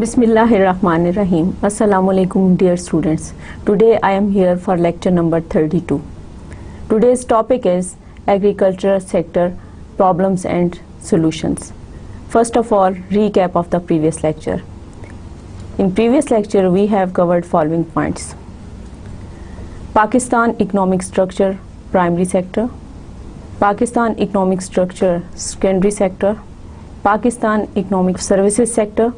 Bismillahirrahmanirrahim. Assalamu alaikum dear students. Today I am here for lecture number 32. Today's topic is agriculture sector problems and solutions. First of all, recap of the previous lecture. In previous lecture we have covered following points. Pakistan economic structure, primary sector. Pakistan economic structure, secondary sector. Pakistan economic services sector.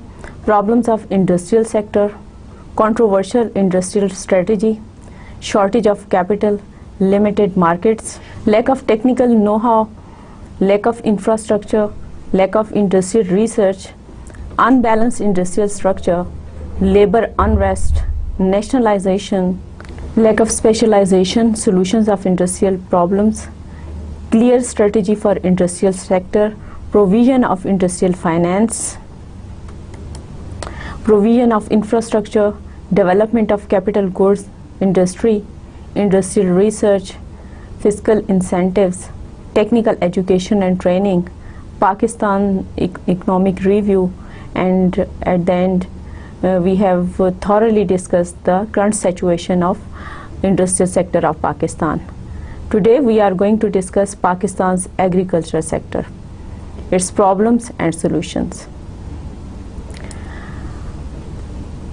Problems of industrial sector, controversial industrial strategy, shortage of capital, limited markets, lack of technical know-how, lack of infrastructure, lack of industrial research, unbalanced industrial structure, labor unrest, nationalization, lack of specialization, solutions of industrial problems, clear strategy for industrial sector, provision of industrial finance, provision of infrastructure, development of capital goods industry, industrial research, fiscal incentives, technical education and training, Pakistan economic review, and at the end we have thoroughly discussed the current situation of industrial sector of Pakistan. Today we are going to discuss Pakistan's agriculture sector, its problems and solutions.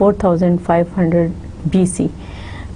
4500 BC.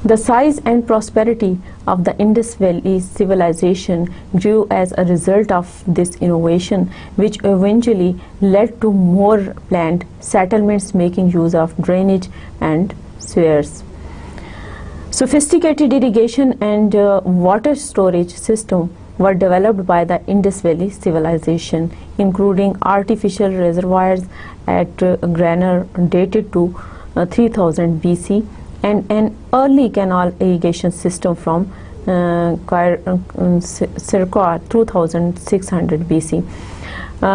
The size and prosperity of the Indus Valley civilization grew as a result of this innovation, which eventually led to more planned settlements making use of drainage and sewers. Sophisticated irrigation and water storage system were developed by the Indus Valley civilization, including artificial reservoirs at Graner dated to 3000 BC. and an early canal irrigation system from circa 2600 BC.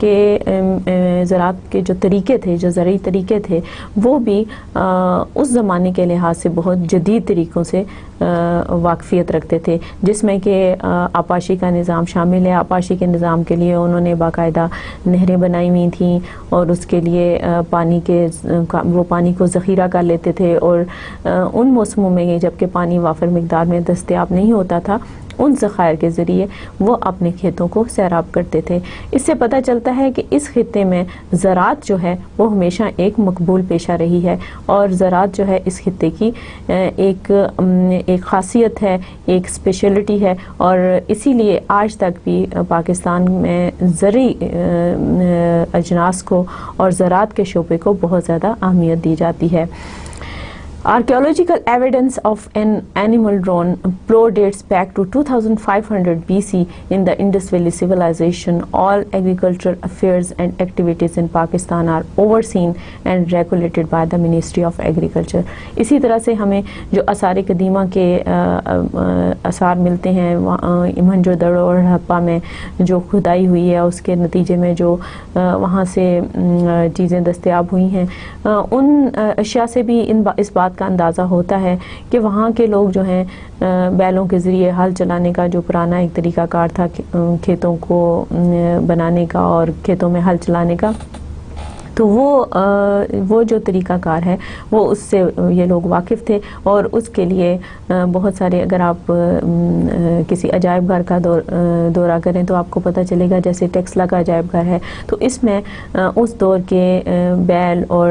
کے زراعت کے جو طریقے تھے، جو زرعی طریقے تھے، وہ بھی اس زمانے کے لحاظ سے بہت جدید طریقوں سے واقفیت رکھتے تھے، جس میں کہ آپاشی کا نظام شامل ہے۔ آپاشی کے نظام کے لیے انہوں نے باقاعدہ نہریں بنائی ہوئی تھیں، اور اس کے لیے وہ پانی کو ذخیرہ کر لیتے تھے، اور ان موسموں میں جب کہ پانی وافر مقدار میں دستیاب نہیں ہوتا تھا، ان ذخائر کے ذریعے وہ اپنے کھیتوں کو سیراب کرتے تھے۔ اس سے پتہ چلتا ہے کہ اس خطے میں زراعت جو ہے وہ ہمیشہ ایک مقبول پیشہ رہی ہے، اور زراعت جو ہے اس خطے کی ایک خاصیت ہے، ایک اسپیشلٹی ہے، اور اسی لیے آج تک بھی پاکستان میں زرعی اجناس کو اور زراعت کے شعبے کو بہت زیادہ اہمیت دی جاتی ہے۔ Archaeological evidence of an animal drone plow dates back to 2500 BC in the Indus Valley Civilization. All agricultural affairs and activities in Pakistan are overseen and regulated by the Ministry of Agriculture. اسی طرح سے ہمیں جو آثار قدیمہ کے آثار ملتے ہیں موہنجو دڑو اور ہڑپہ میں جو کھدائی ہوئی ہے، اس کے نتیجے میں جو وہاں سے چیزیں دستیاب ہوئی ہیں، ان اشیاء سے بھی اس بات کا اندازہ ہوتا ہے کہ وہاں کے لوگ جو ہیں بیلوں کے ذریعے ہل چلانے کا جو پرانا ایک طریقہ کار تھا کھیتوں کو بنانے کا اور کھیتوں میں ہل چلانے کا، تو وہ جو طریقہ کار ہے وہ اس سے یہ لوگ واقف تھے، اور اس کے لیے بہت سارے، اگر آپ کسی عجائب گھر کا دورہ کریں تو آپ کو پتہ چلے گا، جیسے ٹیکسلا کا عجائب گھر ہے، تو اس میں اس دور کے بیل اور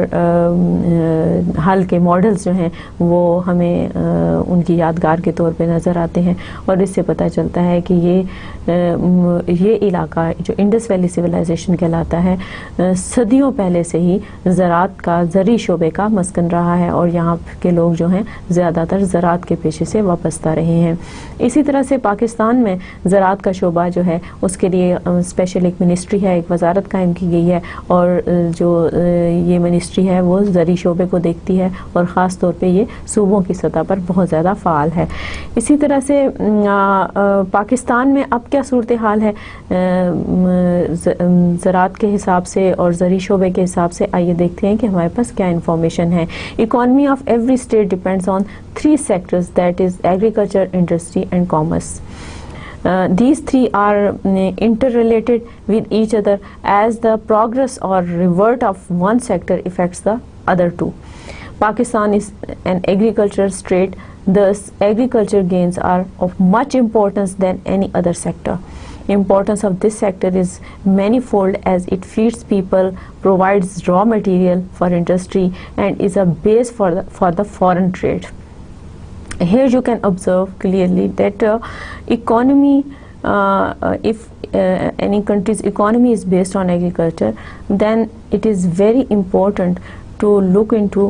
ہل کے ماڈلز جو ہیں وہ ہمیں ان کی یادگار کے طور پہ نظر آتے ہیں، اور اس سے پتہ چلتا ہے کہ یہ علاقہ جو انڈس ویلی سویلائزیشن کہلاتا ہے، صدیوں پہلے سے ہی زراعت کا، زرعی شعبے کا مسکن رہا ہے، اور یہاں کے لوگ جو ہیں زیادہ تر زراعت کے پیشے سے وابستہ رہے ہیں۔ اسی طرح سے پاکستان میں زراعت کا شعبہ جو ہے اس کے لیے اسپیشل ایک منسٹری ہے، ایک وزارت قائم کی گئی ہے، اور جو یہ منسٹری ہے وہ زرعی شعبے کو دیکھتی ہے، اور خاص طور پہ یہ صوبوں کی سطح پر بہت زیادہ فعال ہے۔ اسی طرح سے پاکستان میں اب کیا صورتحال ہے زراعت کے حساب سے اور زرعی شعبے کے حساب سے، آئیے دیکھتے ہیں کہ ہمارے پاس کیا انفارمیشن ہے۔ Economy of every state depends on 3 sectors, that is agriculture, industry and commerce. These 3 are interrelated with each other, as the progress or revert of one sector affects the other 2. Pakistan is an agricultural state, thus agriculture gains are of much importance than any other sector. Importance of this sector is manifold, as it feeds people, provides raw material for industry, and is a base for the foreign trade. Here you can observe clearly that economy, if any country's economy is based on agriculture, then it is very important to look into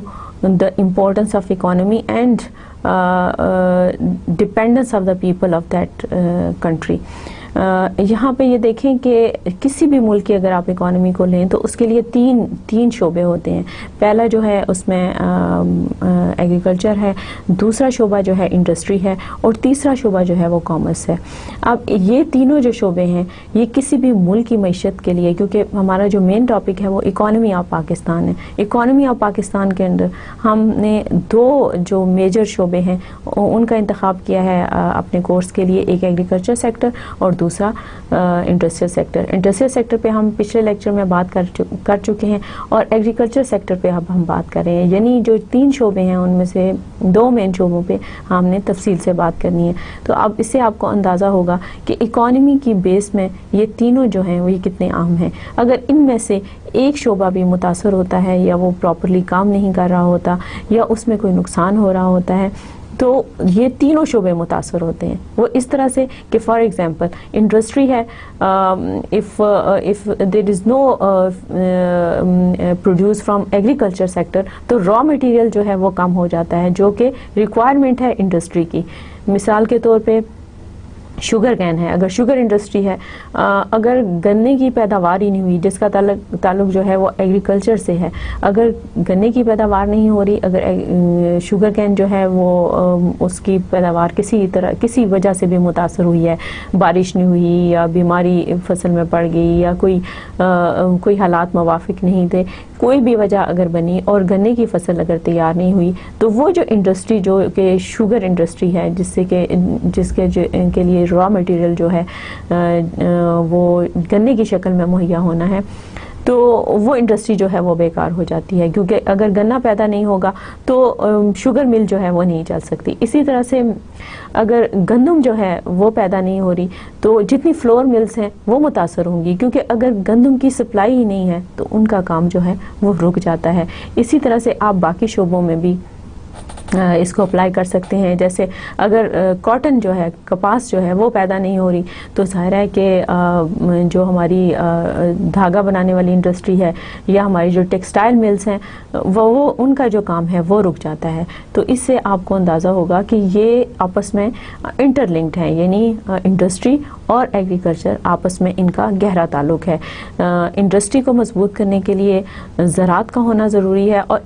the importance of economy and dependence of the people of that country. یہاں پہ یہ دیکھیں کہ کسی بھی ملک کی اگر آپ اکانومی کو لیں تو اس کے لیے تین شعبے ہوتے ہیں۔ پہلا جو ہے اس میں ایگریکلچر ہے، دوسرا شعبہ جو ہے انڈسٹری ہے، اور تیسرا شعبہ جو ہے وہ کامرس ہے۔ اب یہ تینوں جو شعبے ہیں یہ کسی بھی ملک کی معیشت کے لیے، کیونکہ ہمارا جو مین ٹاپک ہے وہ اکانومی آف پاکستان ہے، اکانومی آف پاکستان کے اندر ہم نے 2 جو میجر شعبے ہیں ان کا انتخاب کیا ہے اپنے کورس کے لیے، ایک ایگریکلچر سیکٹر اور دوسرا انڈسٹریل سیکٹر۔ انڈسٹریل سیکٹر پہ ہم پچھلے لیکچر میں بات کر چکے ہیں، اور ایگریکلچر سیکٹر پہ اب ہم بات کر رہے ہیں، یعنی جو 3 شعبے ہیں ان میں سے 2 مین شعبوں پہ ہم نے تفصیل سے بات کرنی ہے۔ تو اب اس سے آپ کو اندازہ ہوگا کہ اکانومی کی بیس میں یہ تینوں جو ہیں وہ یہ کتنے اہم ہیں۔ اگر ان میں سے ایک شعبہ بھی متاثر ہوتا ہے، یا وہ پراپرلی کام نہیں کر رہا ہوتا، یا اس میں کوئی نقصان ہو رہا ہوتا ہے، تو یہ تینوں شعبے متاثر ہوتے ہیں۔ وہ اس طرح سے کہ فار ایگزامپل انڈسٹری ہے، if there is no produce from agriculture sector تو را مٹیریل جو ہے وہ کم ہو جاتا ہے، جو کہ ریکوائرمنٹ ہے انڈسٹری کی۔ مثال کے طور پہ شوگر کین ہے، اگر شوگر انڈسٹری ہے، اگر گنے کی پیداوار ہی نہیں ہوئی، جس کا تعلق جو ہے وہ ایگریکلچر سے ہے، اگر گنے کی پیداوار نہیں ہو رہی، اگر شوگر کین جو ہے وہ اس کی پیداوار کسی وجہ سے بھی متاثر ہوئی ہے، بارش نہیں ہوئی یا بیماری فصل میں پڑ گئی یا کوئی حالات موافق نہیں تھے، کوئی بھی وجہ اگر بنی اور گنے کی فصل اگر تیار نہیں ہوئی، تو وہ جو انڈسٹری جو کہ شوگر انڈسٹری ہے، جس کے لیے را مٹیریل جو ہے وہ گنے کی شکل میں مہیا ہونا ہے، تو وہ انڈسٹری جو ہے وہ بیکار ہو جاتی ہے، کیونکہ اگر گنا پیدا نہیں ہوگا تو شوگر مل جو ہے وہ نہیں چل سکتی۔ اسی طرح سے اگر گندم جو ہے وہ پیدا نہیں ہو رہی تو جتنی فلور ملز ہیں وہ متاثر ہوں گی، کیونکہ اگر گندم کی سپلائی ہی نہیں ہے تو ان کا کام جو ہے وہ رک جاتا ہے۔ اسی طرح سے آپ باقی شعبوں میں بھی اس کو اپلائی کر سکتے ہیں، جیسے اگر کاٹن جو ہے، کپاس جو ہے وہ پیدا نہیں ہو رہی تو ظاہر ہے کہ جو ہماری دھاگا بنانے والی انڈسٹری ہے یا ہماری جو ٹیکسٹائل ملز ہیں وہ ان کا جو کام ہے وہ رک جاتا ہے۔ تو اس سے آپ کو اندازہ ہوگا کہ یہ آپس میں انٹر لنکڈ ہیں، یعنی انڈسٹری اور ایگریکلچر آپس میں ان کا گہرا تعلق ہے۔ انڈسٹری کو مضبوط کرنے کے لیے زراعت کا ہونا ضروری ہے، اور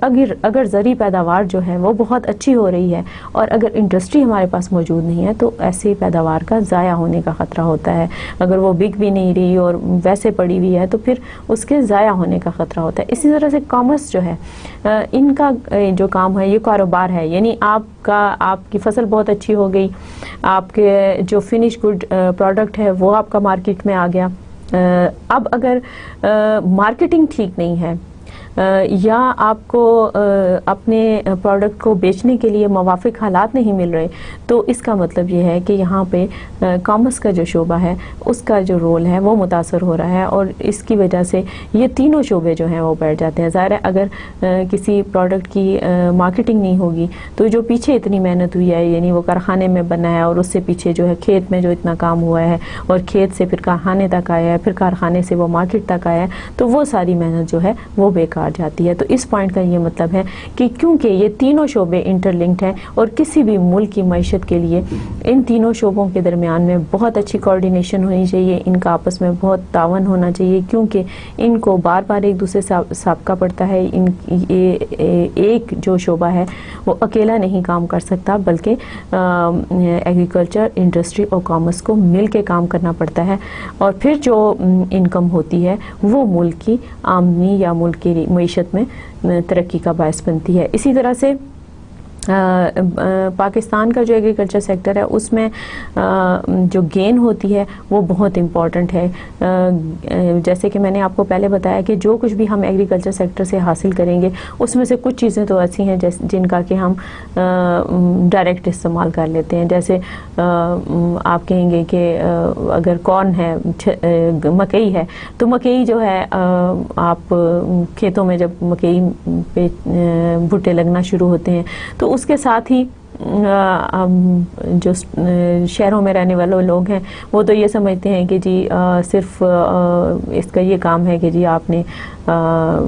اگر زرعی پیداوار جو ہے وہ بہت اچھی ہو رہی ہے اور اگر انڈسٹری ہمارے پاس موجود نہیں ہے تو ایسی پیداوار کا ضائع ہونے کا خطرہ ہوتا ہے۔ اگر وہ بک بھی نہیں رہی اور ویسے پڑی ہوئی ہے تو پھر اس کے ضائع ہونے کا خطرہ ہوتا ہے۔ اسی طرح سے کامرس جو ہے، ان کا جو کام ہے یہ کاروبار ہے، یعنی آپ کی فصل بہت اچھی ہو گئی، آپ کے جو فنش گڈ پروڈکٹ ہے وہ آپ کا مارکیٹ میں آ گیا، اب اگر مارکیٹنگ ٹھیک نہیں ہے یا آپ کو اپنے پروڈکٹ کو بیچنے کے لیے موافق حالات نہیں مل رہے، تو اس کا مطلب یہ ہے کہ یہاں پہ کامرس کا جو شعبہ ہے اس کا جو رول ہے وہ متاثر ہو رہا ہے، اور اس کی وجہ سے یہ تینوں شعبے جو ہیں وہ بیٹھ جاتے ہیں۔ ظاہر ہے اگر کسی پروڈکٹ کی مارکیٹنگ نہیں ہوگی تو جو پیچھے اتنی محنت ہوئی ہے، یعنی وہ کارخانے میں بنا ہے اور اس سے پیچھے جو ہے کھیت میں جو اتنا کام ہوا ہے اور کھیت سے پھر کارخانے تک آیا ہے، پھر کارخانے سے وہ مارکیٹ تک آیا ہے، تو وہ ساری محنت جو ہے وہ بیکار جاتی ہے۔ تو اس پوائنٹ کا یہ مطلب ہے کہ کیونکہ یہ تینوں شعبے انٹر لنکڈ ہیں اور کسی بھی ملک کی معیشت کے لیے ان تینوں شعبوں کے درمیان میں بہت اچھی کوارڈینیشن ہونی چاہیے، ان کا آپس میں بہت تعاون ہونا چاہیے، کیونکہ ان کو بار بار ایک دوسرے سے سابقہ پڑتا ہے۔ ایک جو شعبہ ہے وہ اکیلا نہیں کام کر سکتا، بلکہ ایگریکلچر، انڈسٹری اور کامرس کو مل کے کام کرنا پڑتا ہے، اور پھر جو انکم ہوتی ہے وہ ملک کی آمدنی یا ملک کی معیشت میں ترقی کا باعث بنتی ہے۔ اسی طرح سے پاکستان کا جو ایگریکلچر سیکٹر ہے اس میں جو گین ہوتی ہے وہ بہت امپورٹنٹ ہے۔ جیسے کہ میں نے آپ کو پہلے بتایا کہ جو کچھ بھی ہم ایگریکلچر سیکٹر سے حاصل کریں گے اس میں سے کچھ چیزیں تو ایسی ہیں جن کا کہ ہم ڈائریکٹ استعمال کر لیتے ہیں، جیسے آپ کہیں گے کہ اگر کارن ہے، مکئی ہے، تو مکئی جو ہے آپ کھیتوں میں جب مکئی پہ بھٹے لگنا شروع ہوتے ہیں تو اس کے ساتھ ہی جو شہروں میں رہنے والے لوگ ہیں وہ تو یہ سمجھتے ہیں کہ جی صرف اس کا یہ کام ہے کہ جی آپ نے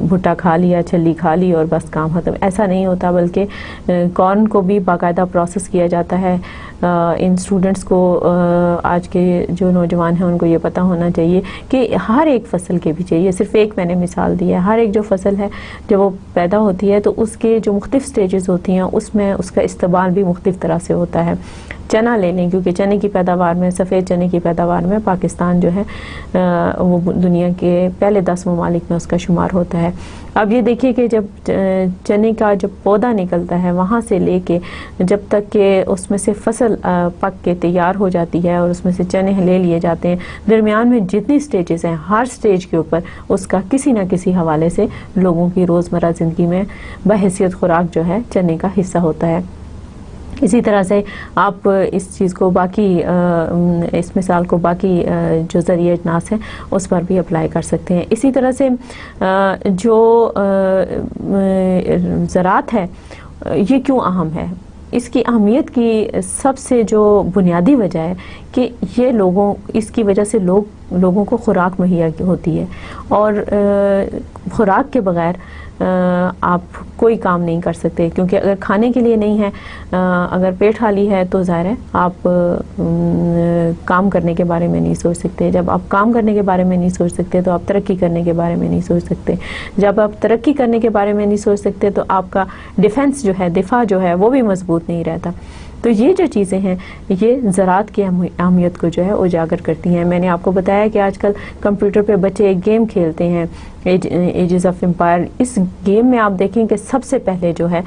بھٹا کھا لیا، چھلی کھا لی اور بس کام ختم۔ ایسا نہیں ہوتا، بلکہ کارن کو بھی باقاعدہ پروسیس کیا جاتا ہے۔ ان اسٹوڈنٹس کو، آج کے جو نوجوان ہیں ان کو یہ پتہ ہونا چاہیے کہ ہر ایک فصل کے پیچھے، یہ صرف ایک میں نے مثال دی ہے، ہر ایک جو فصل ہے جب وہ پیدا ہوتی ہے تو اس کے جو مختلف سٹیجز ہوتی ہیں اس میں اس کا استعمال بھی مختلف طرح سے ہوتا ہے۔ چنا لے لیں، کیونکہ چنے کی پیداوار میں، سفید چنے کی پیداوار میں پاکستان جو ہے وہ دنیا کے پہلے 10 ممالک میں اس کا شمار ہوتا ہے۔ اب یہ دیکھیے کہ جب چنے کا جب پودا نکلتا ہے وہاں سے لے کے جب تک کہ اس میں سے فصل پک کے تیار ہو جاتی ہے اور اس میں سے چنے لے لیے جاتے ہیں، درمیان میں جتنی سٹیجز ہیں ہر سٹیج کے اوپر اس کا کسی نہ کسی حوالے سے لوگوں کی روزمرہ زندگی میں بحیثیت خوراک جو ہے چنے کا حصہ ہوتا ہے۔ اسی طرح سے آپ اس چیز کو باقی اس مثال کو باقی جو ذریعہ اجناس ہیں اس پر بھی اپلائی کر سکتے ہیں۔ اسی طرح سے جو زراعت ہے یہ کیوں اہم ہے، اس کی اہمیت کی سب سے جو بنیادی وجہ ہے کہ یہ اس کی وجہ سے لوگوں کو خوراک مہیا ہوتی ہے، اور خوراک کے بغیر آپ کوئی کام نہیں کر سکتے، کیونکہ اگر کھانے کے لیے نہیں ہے، اگر پیٹ خالی ہے تو ظاہر ہے آپ کام کرنے کے بارے میں نہیں سوچ سکتے. جب آپ کام کرنے کے بارے میں نہیں سوچ سکتے تو آپ ترقی کرنے کے بارے میں نہیں سوچ سکتے. جب آپ ترقی کرنے کے بارے میں نہیں سوچ سکتے تو آپ کا ڈیفنس جو ہے، دفاع جو ہے، وہ بھی مضبوط نہیں رہتا. تو یہ جو چیزیں ہیں یہ زراعت کی اہمیت کو جو ہے اجاگر کرتی ہیں. میں نے آپ کو بتایا کہ آج کل کمپیوٹر پہ بچے ایک گیم کھیلتے ہیں، ایجز آف امپائر. اس گیم میں آپ دیکھیں کہ سب سے پہلے جو ہے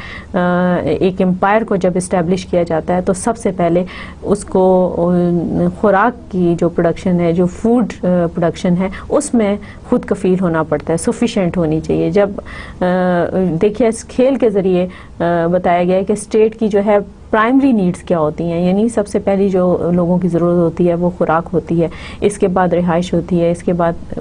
ایک امپائر کو جب اسٹیبلش کیا جاتا ہے تو سب سے پہلے اس کو خوراک کی جو پروڈکشن ہے، جو فوڈ پروڈکشن ہے، اس میں خود کفیل ہونا پڑتا ہے، سفیشینٹ ہونی چاہیے. جب دیکھیے اس کھیل کے ذریعے بتایا گیا ہے کہ اسٹیٹ کی جو ہے پرائمری نیڈز کیا ہوتی ہیں، یعنی سب سے پہلی جو لوگوں کی ضرورت ہوتی ہے وہ خوراک ہوتی ہے، اس کے بعد رہائش ہوتی ہے، اس کے بعد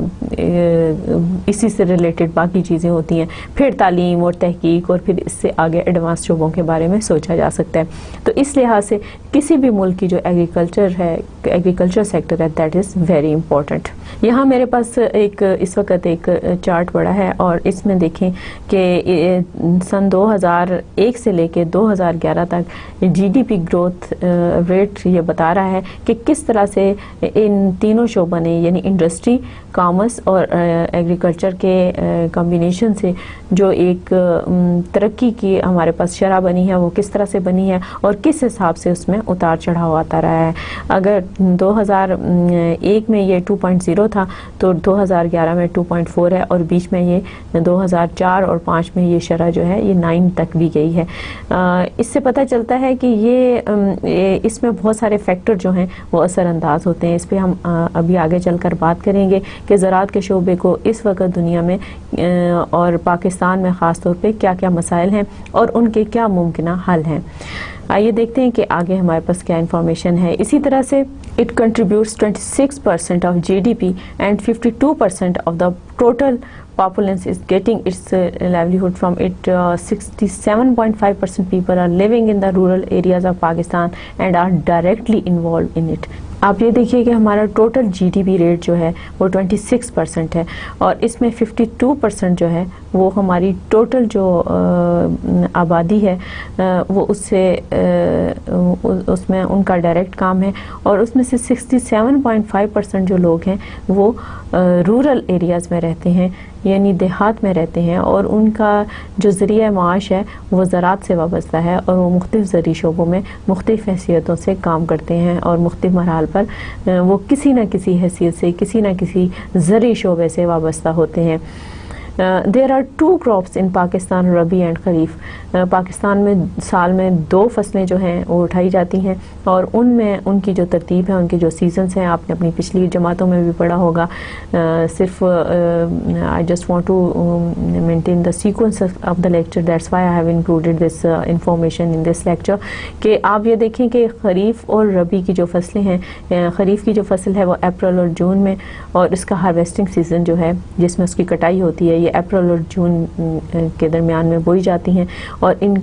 اسی سے ریلیٹڈ باقی چیزیں ہوتی ہیں، پھر تعلیم اور تحقیق، اور پھر اس سے آگے ایڈوانس شعبوں کے بارے میں سوچا جا سکتا ہے. تو اس لحاظ سے کسی بھی ملک کی جو ایگریکلچر ہے، ایگریکلچر سیکٹر ہے، دیٹ از ویری امپورٹنٹ. یہاں میرے پاس اس وقت ایک چارٹ پڑا ہے اور اس میں دیکھیں کہ سن 2001 سے لے کے 2011 تک G D P growth rate یہ بتا رہا ہے کہ کس طرح سے ان تینوں شعبوں نے، یعنی انڈسٹری، کامرس اور ایگریکلچر کے کمبینیشن سے جو ایک ترقی کی ہمارے پاس شرح بنی ہے وہ کس طرح سے بنی ہے اور کس حساب سے اس میں اتار چڑھاؤ آتا رہا ہے. اگر 2001 میں یہ 2.0 تھا تو 2011 میں 2.4 ہے، اور بیچ میں یہ 2004 اور 2005 میں یہ شرح جو ہے یہ 9 تک بھی گئی ہے. اس سے پتہ چلتا ہے کہ اس میں بہت سارے فیکٹر جو ہیں وہ اثر انداز ہوتے ہیں. اس پہ ہم ابھی آگے چل کر بات کریں گے کہ زراعت کے شعبے کو اس وقت دنیا میں اور پاکستان میں خاص طور پہ کیا کیا مسائل ہیں اور ان کے کیا ممکنہ حل ہیں. آئیے دیکھتے ہیں کہ آگے ہمارے پاس کیا انفارمیشن ہے. اسی طرح سے it contributes 26% of G D P and 52% of the total populace is getting its livelihood from it. 67.5% people are living in the rural areas of Pakistan and are directly involved in it. آپ یہ دیکھیے کہ ہمارا total G D P rate جو ہے وہ 26% ہے، اور اس میں 52% جو ہے وہ ہماری ٹوٹل جو آبادی ہے وہ اس سے اس میں ان کا ڈائریکٹ کام ہے، اور اس میں سے 67.5% جو لوگ ہیں وہ رورل ایریاز میں رہتے ہیں، یعنی دیہات میں رہتے ہیں، اور ان کا جو ذریعہ معاش ہے وہ زراعت سے وابستہ ہے، اور وہ مختلف زرعی شعبوں میں مختلف حیثیتوں سے کام کرتے ہیں، اور مختلف مراحل پر وہ کسی نہ کسی حیثیت سے، کسی نہ کسی زرعی شعبے سے وابستہ ہوتے ہیں. There are 2 crops in Pakistan, rabi and خریف. پاکستان میں سال میں 2 فصلیں جو ہیں وہ اٹھائی جاتی ہیں، اور ان میں ان کی جو ترتیب ہے، ان کے جو سیزنز ہیں، آپ نے اپنی پچھلی جماعتوں میں بھی پڑھا ہوگا. صرف I just want to maintain the sequence of the lecture, that's why I have included this information in this lecture. کہ آپ یہ دیکھیں کہ خریف اور ربی کی جو فصلیں ہیں، خریف کی جو فصل ہے وہ اپریل اور جون میں، اور اس کا ہارویسٹنگ سیزن جو ہے جس میں اس کی کٹائی ہوتی ہے یہ اپریل اور جون کے درمیان میں بوئی جاتی ہیں، اور ان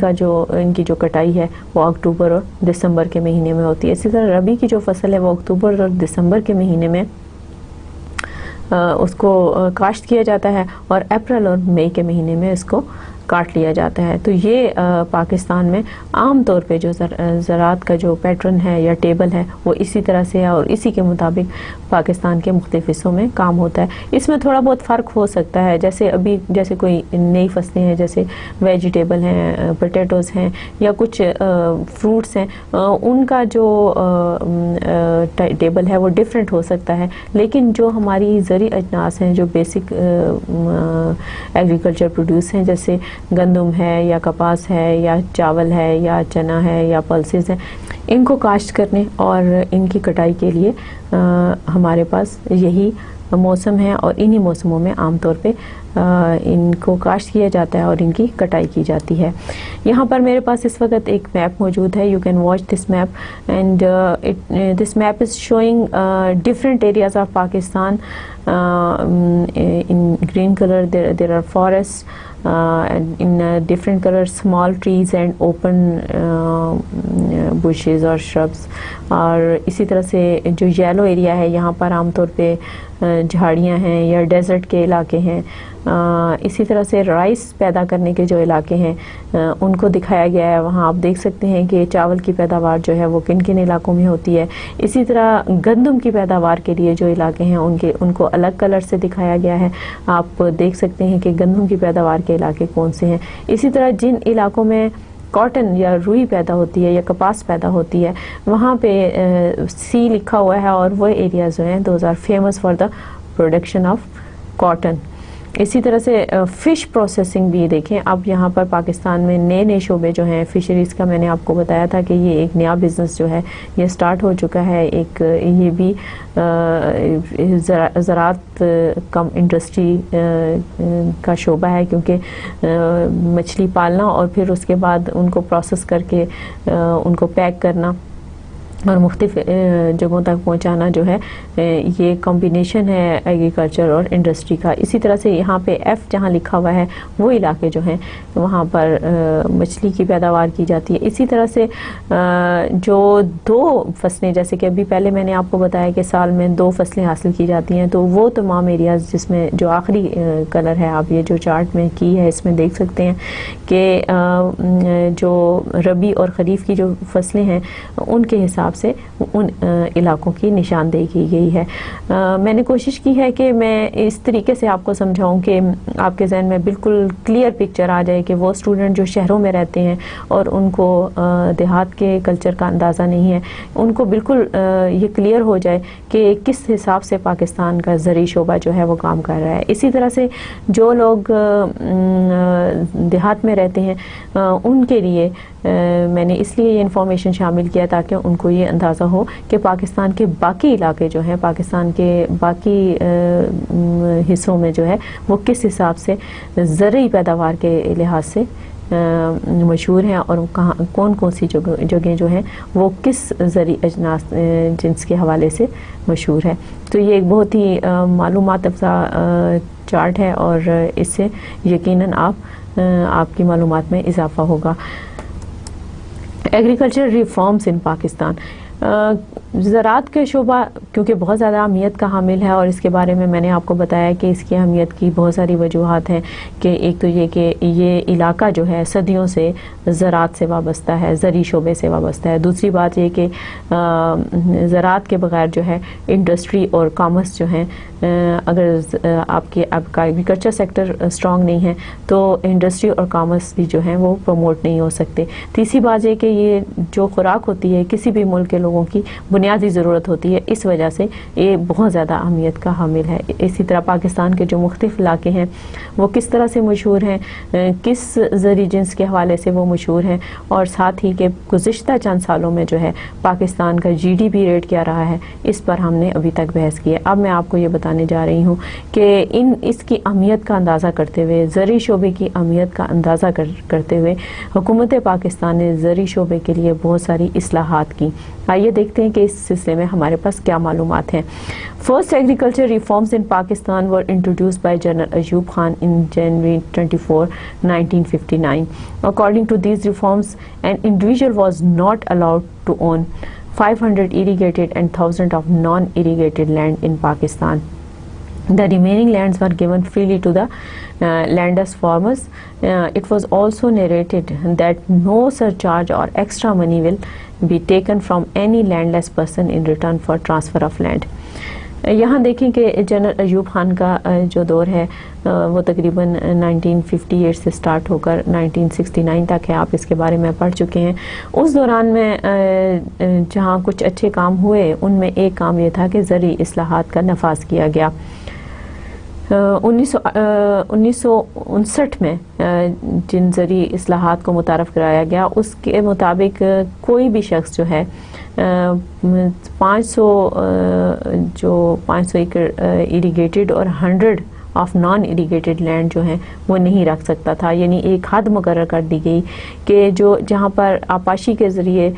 کی جو کٹائی ہے وہ اکتوبر اور دسمبر کے مہینے میں ہوتی ہے. اسی طرح ربی کی جو فصل ہے وہ اکتوبر اور دسمبر کے مہینے میں اس کو کاشت کیا جاتا ہے، اور اپریل اور مئی کے مہینے میں اس کو کاٹ لیا جاتا ہے. تو یہ پاکستان میں عام طور پہ جو زراعت کا جو پیٹرن ہے یا ٹیبل ہے وہ اسی طرح سے ہے، اور اسی کے مطابق پاکستان کے مختلف حصوں میں کام ہوتا ہے. اس میں تھوڑا بہت فرق ہو سکتا ہے، جیسے کوئی نئی فصلیں ہیں، جیسے ویجیٹیبل ہیں، پوٹیٹوز ہیں، یا کچھ فروٹس ہیں، ان کا جو ٹیبل ہے وہ ڈیفرنٹ ہو سکتا ہے. لیکن جو ہماری زرعی اجناس ہیں، جو بیسک ایگریکلچر پروڈیوس ہیں، جیسے گندم ہے یا کپاس ہے یا چاول ہے یا چنا ہے یا پلسز ہیں، ان کو کاشت کرنے اور ان کی کٹائی کے لیے ہمارے پاس یہی موسم ہے، اور انہی موسموں میں عام طور پہ ان کو کاشت کیا جاتا ہے اور ان کی کٹائی کی جاتی ہے. یہاں پر میرے پاس اس وقت ایک میپ موجود ہے. You can watch this map and this map is شوئنگ different areas of Pakistan. in green color there are forests, in different colors small trees and open bushes or shrubs. اور اسی طرح سے جو یلو ایریا ہے یہاں پر عام طور پہ جھاڑیاں ہیں یا ڈیزرٹ کے علاقے ہیں. اسی طرح سے رائس پیدا کرنے کے جو علاقے ہیں ان کو دکھایا گیا ہے. وہاں آپ دیکھ سکتے ہیں کہ چاول کی پیداوار جو ہے وہ کن کن علاقوں میں ہوتی ہے. اسی طرح گندم کی پیداوار کے لیے جو علاقے ہیں ان کو الگ کلر سے دکھایا گیا ہے. آپ دیکھ سکتے ہیں کہ گندم کی پیداوار کے علاقے کون سے ہیں. اسی طرح جن علاقوں میں کاٹن یا روئی پیدا ہوتی ہے یا کپاس پیدا ہوتی ہے وہاں پہ سی لکھا ہوا ہے, اور وہ ایریاز جو ہیں those are famous for the production of cotton. اسی طرح سے فش پروسیسنگ بھی دیکھیں. اب یہاں پر پاکستان میں نئے شعبے جو ہیں فشریز کا, میں نے آپ کو بتایا تھا کہ یہ ایک نیا بزنس جو ہے یہ سٹارٹ ہو چکا ہے. ایک یہ بھی زراعت کم انڈسٹری کا شعبہ ہے, کیونکہ مچھلی پالنا اور پھر اس کے بعد ان کو پروسیس کر کے ان کو پیک کرنا اور مختلف جگہوں تک پہنچانا جو ہے یہ کمبینیشن ہے ایگریکلچر اور انڈسٹری کا. اسی طرح سے یہاں پہ ایف جہاں لکھا ہوا ہے وہ علاقے جو ہیں وہاں پر مچھلی کی پیداوار کی جاتی ہے. اسی طرح سے جو 2 فصلیں, جیسے کہ ابھی پہلے میں نے آپ کو بتایا کہ سال میں 2 فصلیں حاصل کی جاتی ہیں, تو وہ تمام ایریاز جس میں جو آخری کلر ہے آپ یہ جو چارٹ میں کی ہے اس میں دیکھ سکتے ہیں کہ جو ربی اور خریف کی جو فصلیں ہیں ان کے حساب سے ان علاقوں کی نشاندہی کی گئی ہے. میں نے کوشش کی ہے کہ میں اس طریقے سے آپ کو سمجھاؤں کہ آپ کے ذہن میں بالکل کلیئر پکچر آ جائے کہ وہ اسٹوڈنٹ جو شہروں میں رہتے ہیں اور ان کو دیہات کے کلچر کا اندازہ نہیں ہے, ان کو بالکل یہ کلیئر ہو جائے کہ کس حساب سے پاکستان کا زرعی شعبہ جو ہے وہ کام کر رہا ہے. اسی طرح سے جو لوگ دیہات میں رہتے ہیں ان کے لیے میں نے اس لیے یہ انفارمیشن شامل کیا تاکہ ان کو یہ اندازہ ہو کہ پاکستان کے باقی علاقے جو ہیں, پاکستان کے باقی حصوں میں جو ہے وہ کس حساب سے زرعی پیداوار کے لحاظ سے مشہور ہیں, اور کہاں کون سی جگہیں جو ہیں وہ کس زرعی اجناس جنس کے حوالے سے مشہور ہے. تو یہ ایک بہت ہی معلومات افزا چارٹ ہے, اور اس سے یقیناً آپ کی معلومات میں اضافہ ہوگا. Agriculture reforms in Pakistan. زراعت کے شعبہ کیونکہ بہت زیادہ اہمیت کا حامل ہے, اور اس کے بارے میں نے آپ کو بتایا کہ اس کی اہمیت کی بہت ساری وجوہات ہیں. کہ ایک تو یہ کہ یہ علاقہ جو ہے صدیوں سے زراعت سے وابستہ ہے, زرعی شعبے سے وابستہ ہے. دوسری بات یہ کہ زراعت کے بغیر جو ہے انڈسٹری اور کامرس جو ہیں, اگر آپ کا ایگریکلچر سیکٹر اسٹرانگ نہیں ہے تو انڈسٹری اور کامرس بھی جو ہیں وہ پروموٹ نہیں ہو سکتے. تیسری بات یہ کہ یہ جو خوراک ہوتی ہے کسی بھی ملک کے لوگوں کی بنیادی ضرورت ہوتی ہے, اس وجہ سے یہ بہت زیادہ اہمیت کا حامل ہے. اسی طرح پاکستان کے جو مختلف علاقے ہیں وہ کس طرح سے مشہور ہیں, کس زرعی جنس کے حوالے سے وہ مشہور ہیں, اور ساتھ ہی کہ گزشتہ چند سالوں میں جو ہے پاکستان کا GDP ریٹ کیا رہا ہے, اس پر ہم نے ابھی تک بحث کی ہے. اب میں آپ کو یہ بتانے جا رہی ہوں کہ اس کی اہمیت کا اندازہ کرتے ہوئے, زرعی شعبے کی اہمیت کا اندازہ کرتے ہوئے حکومت پاکستان نے زرعی شعبے کے لیے بہت ساری اصلاحات کی. آئیے دیکھتے ہیں کہ اس سلسلے میں ہمارے پاس کیا معلومات ہیں. First agriculture reforms in Pakistan were introduced by general Ayub Khan in January 24, 1959. According to these reforms, an individual was not allowed to own 500 irrigated and 1,000 of non-irrigated land in Pakistan. The remaining lands were given freely to the landless farmers. It was also narrated that no surcharge or extra money will be taken from any landless person in return for transfer of land. یہاں دیکھیں کہ general Ayub Khan کا جو دور ہے وہ تقریباً 1958 سے سٹارٹ ہو کر 1969 تک ہے. آپ اس کے بارے میں پڑھ چکے ہیں. اس دوران میں جہاں کچھ اچھے کام ہوئے ان میں ایک کام یہ تھا کہ زرعی اصلاحات کا نفاذ کیا گیا. 1959 میں جن زرعی اصلاحات کو متعارف کرایا گیا اس کے مطابق کوئی بھی شخص جو ہے 500 ایکڑ اریگیٹڈ اور 100 آف نان اریگیٹڈ لینڈ جو ہیں وہ نہیں رکھ سکتا تھا. یعنی ایک حد مقرر کر دی گئی کہ جہاں پر آپاشی کے ذریعے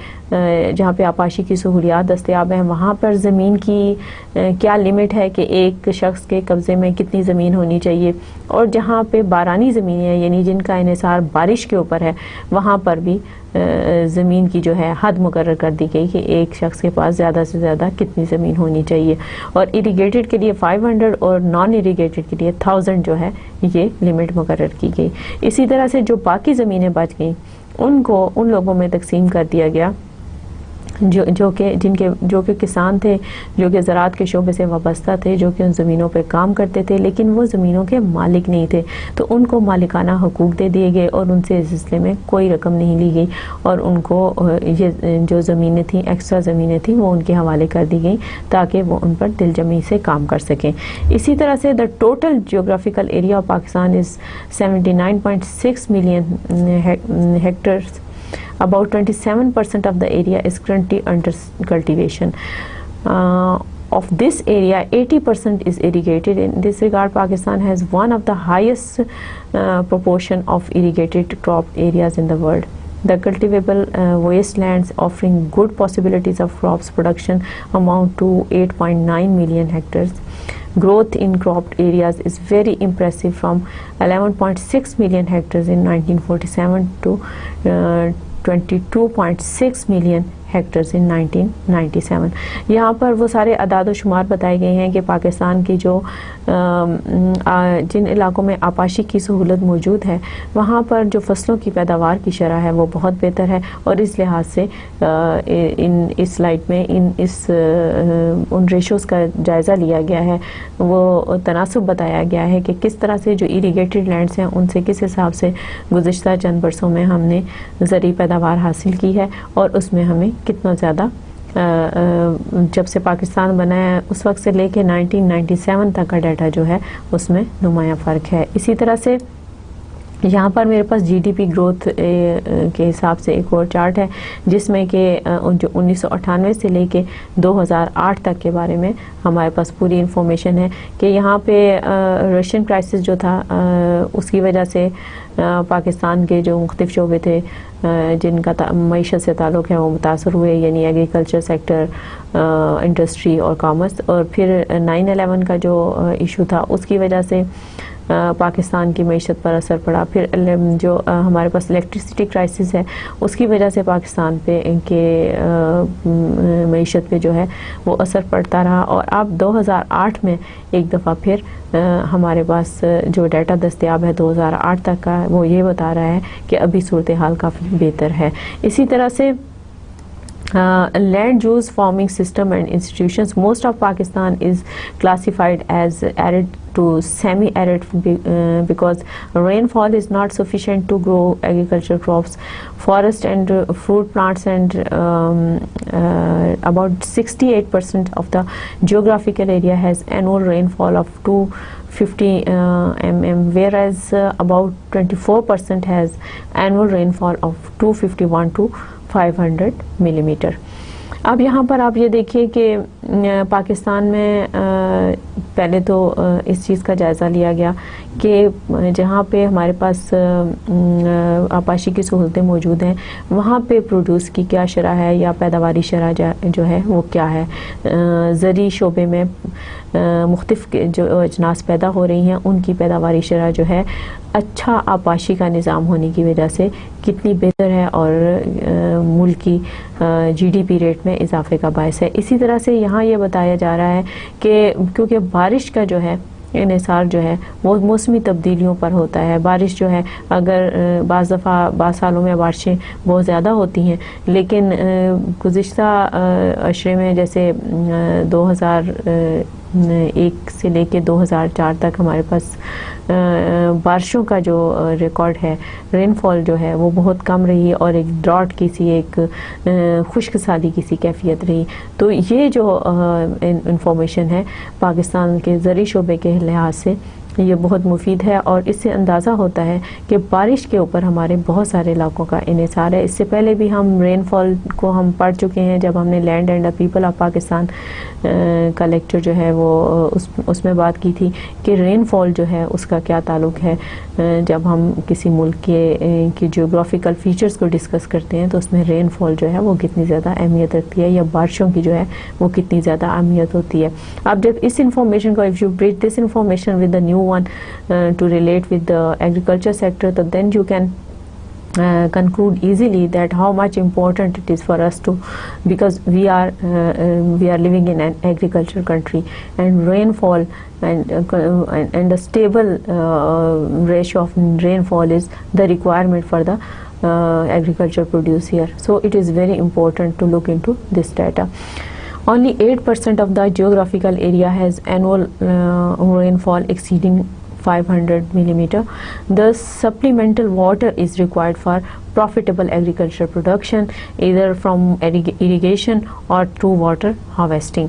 جہاں پہ آپاشی کی سہولیات دستیاب ہیں وہاں پر زمین کی کیا لمٹ ہے کہ ایک شخص کے قبضے میں کتنی زمین ہونی چاہیے, اور جہاں پہ بارانی زمینیں ہیں یعنی جن کا انحصار بارش کے اوپر ہے وہاں پر بھی زمین کی جو ہے حد مقرر کر دی گئی کہ ایک شخص کے پاس زیادہ سے زیادہ کتنی زمین ہونی چاہیے، اور اریگیٹڈ کے لیے 500 اور نان اریگیٹڈ کے لیے 1000 جو ہے یہ لمٹ مقرر کی گئی۔ اسی طرح سے جو باقی زمینیں بچ گئیں ان کو ان لوگوں میں تقسیم کر دیا گیا جو کہ کسان تھے، جو کہ زراعت کے شعبے سے وابستہ تھے، جو کہ ان زمینوں پہ کام کرتے تھے لیکن وہ زمینوں کے مالک نہیں تھے، تو ان کو مالکانہ حقوق دے دیے گئے اور ان سے اس سلسلے میں کوئی رقم نہیں لی گئی، اور ان کو یہ جو زمینیں تھیں، ایکسٹرا زمینیں تھیں، وہ ان کے حوالے کر دی گئیں تاکہ وہ ان پر دل جمی سے کام کر سکیں۔ اسی طرح سے the total geographical area of Pakistan is 79.6 million hectares. About 27% of the area is currently under cultivation. Of this area, 80% is irrigated. In this regard, Pakistan has one of the highest proportion of irrigated crop areas in the world. The cultivable wastelands offering good possibilities of crops production amount to 8.9 million hectares. Growth in cropped areas is very impressive, from 11.6 million hectares in 1947 to 22.6 million hectares ان 1997۔ یہاں پر وہ سارے اعداد و شمار بتائے گئے ہیں کہ پاکستان کی جو جن علاقوں میں آپاشی کی سہولت موجود ہے وہاں پر جو فصلوں کی پیداوار کی شرح ہے وہ بہت بہتر ہے، اور اس لحاظ سے اس سلائیڈ میں ان ریشوز کا جائزہ لیا گیا ہے، وہ تناسب بتایا گیا ہے کہ کس طرح سے جو ایریگیٹڈ لینڈز ہیں ان سے کس حساب سے گزشتہ چند برسوں میں ہم نے زرعی پیداوار حاصل کی ہے، اور اس میں ہمیں کتنا زیادہ جب سے پاکستان بنا ہے اس وقت سے لے کے 1997 تک کا ڈیٹا جو ہے اس میں نمایاں فرق ہے۔ اسی طرح سے یہاں پر میرے پاس جی ڈی پی گروتھ کے حساب سے ایک اور چارٹ ہے جس میں کہ جو 1998 سے لے کے 2008 تک کے بارے میں ہمارے پاس پوری انفارمیشن ہے کہ یہاں پہ رشین کرائسس جو تھا اس کی وجہ سے پاکستان کے جو مختلف شعبے تھے جن کا معیشت سے تعلق ہے وہ متاثر ہوئے، یعنی ایگریکلچر سیکٹر، انڈسٹری اور کامرس، اور پھر 9/11 کا جو ایشو تھا اس کی وجہ سے پاکستان کی معیشت پر اثر پڑا، پھر جو ہمارے پاس الیکٹریسٹی کرائسس ہے اس کی وجہ سے پاکستان پہ کے معیشت پہ جو ہے وہ اثر پڑتا رہا، اور اب 2008 میں ایک دفعہ پھر ہمارے پاس جو ڈیٹا دستیاب ہے 2008 تک کا وہ یہ بتا رہا ہے کہ ابھی صورتحال کافی بہتر ہے۔ اسی طرح سے land use farming system and institutions, most of Pakistan is classified as arid to semi-arid because rainfall is not sufficient to grow agricultural crops, forest and fruit plants, and about 68% of the geographical area has annual rainfall of 250 mm, whereas about 24% has annual rainfall of 251 to 500 ملی metre. اب یہاں پر آپ یہ دیکھیے کہ پاکستان میں پہلے تو اس چیز کا جائزہ لیا گیا کہ جہاں پہ ہمارے پاس آپاشی کی سہولتیں موجود ہیں وہاں پہ پروڈیوس کی کیا شرح ہے یا پیداواری شرح جو ہے وہ کیا ہے، زرعی شعبے میں مختلف جو اجناس پیدا ہو رہی ہیں ان کی پیداواری شرح جو ہے اچھا آپاشی کا نظام ہونے کی وجہ سے کتنی بہتر ہے اور ملک کی جی ڈی پی ریٹ میں اضافے کا باعث ہے۔ اسی طرح سے یہاں یہ بتایا جا رہا ہے کہ کیونکہ بارش کا جو ہے انحصار جو ہے وہ موسمی تبدیلیوں پر ہوتا ہے، بارش جو ہے اگر بعض سالوں میں بارشیں بہت زیادہ ہوتی ہیں لیکن گزشتہ عشرے میں جیسے 2001 سے لے کے 2004 تک ہمارے پاس بارشوں کا جو ریکارڈ ہے، رین فال جو ہے وہ بہت کم رہی اور ایک ڈراٹ کی سی، ایک خشک سالی کی سی کیفیت رہی۔ تو یہ جو انفارمیشن ہے پاکستان کے زرعی شعبے کے لحاظ سے یہ بہت مفید ہے، اور اس سے اندازہ ہوتا ہے کہ بارش کے اوپر ہمارے بہت سارے علاقوں کا انحصار ہے۔ اس سے پہلے بھی ہم رین فال کو ہم پڑھ چکے ہیں جب ہم نے land and people of Pakistan کا لیکچر جو ہے وہ اس میں بات کی تھی کہ رین فال جو ہے اس کا کیا تعلق ہے۔ جب ہم کسی ملک کے جیوگرافیکل فیچرز کو ڈسکس کرتے ہیں تو اس میں رین فال جو ہے وہ کتنی زیادہ اہمیت رکھتی ہے یا بارشوں کی جو ہے وہ کتنی زیادہ اہمیت ہوتی ہے۔ اب جب اس انفارمیشن کو if you bridge this information with the new one to relate with the agriculture sector, then you can conclude easily that how much important it is for us to, because we are living in an agriculture country, and rainfall and a stable ratio of rainfall is the requirement for the agriculture produce here. So it is very important to look into this data. Only 8% of the geographical area has annual rainfall exceeding 500 millimeter. Thus, supplemental water is required for profitable agriculture production, either from irrigation or through water harvesting.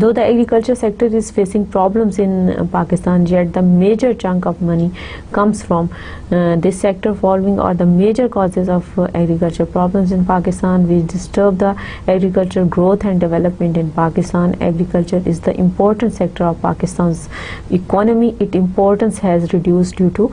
though the agriculture sector is facing problems in Pakistan, yet the major chunk of money comes from this sector. Following are the major causes of agriculture problems in Pakistan which disturb the agriculture growth and development in Pakistan. Agriculture is the important sector of Pakistan's economy. Its importance has reduced due to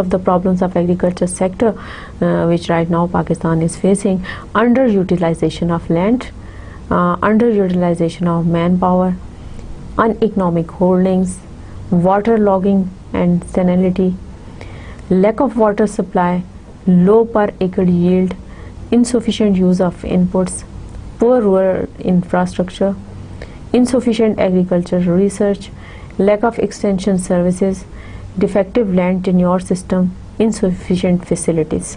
of the problems of agriculture sector which right now Pakistan is facing. Underutilization of land, underutilization of manpower, uneconomic holdings, water logging and salinity, lack of water supply, low per acre yield, insufficient use of inputs, poor rural infrastructure, insufficient agricultural research, lack of extension services, defective land tenure system, insufficient facilities.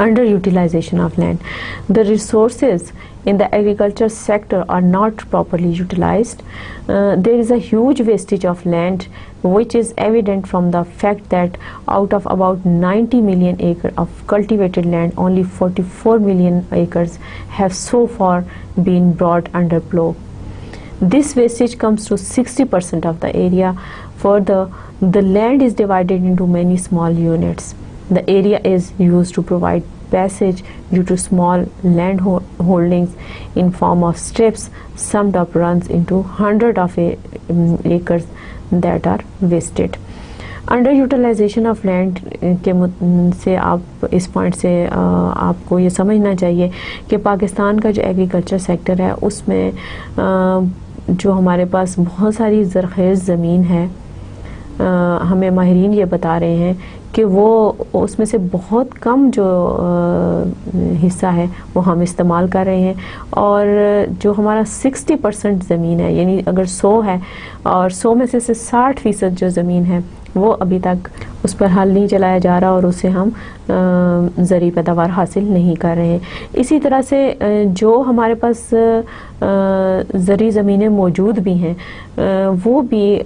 Underutilization of land. The resources in the agriculture sector are not properly utilized. There is a huge wastage of land which is evident from the fact that out of about 90 million acres of cultivated land, only 44 million acres have so far been brought under plough. This wastage comes to 60% of the area. Further, the land is divided into many small units. The area is used to provide passage due to small land holdings in form of strips. Summed up runs into hundreds of acres that are wasted. Under utilization of land کے سے آپ اس point سے آپ کو یہ سمجھنا چاہیے کہ پاکستان کا جو ایگریکلچر سیکٹر ہے اس میں جو ہمارے پاس بہت ساری زرخیز زمین ہے، ہمیں ماہرین یہ بتا رہے ہیں کہ وہ اس میں سے بہت کم جو حصہ ہے وہ ہم استعمال کر رہے ہیں، اور جو ہمارا 60% زمین ہے، یعنی اگر 100 ہے اور 100 میں سے 60% جو زمین ہے وہ ابھی تک اس پر حل نہیں چلایا جا رہا اور اسے ہم زرعی پیداوار حاصل نہیں کر رہے ہیں۔ اسی طرح سے جو ہمارے پاس زرعی زمینیں موجود بھی ہیں وہ بھی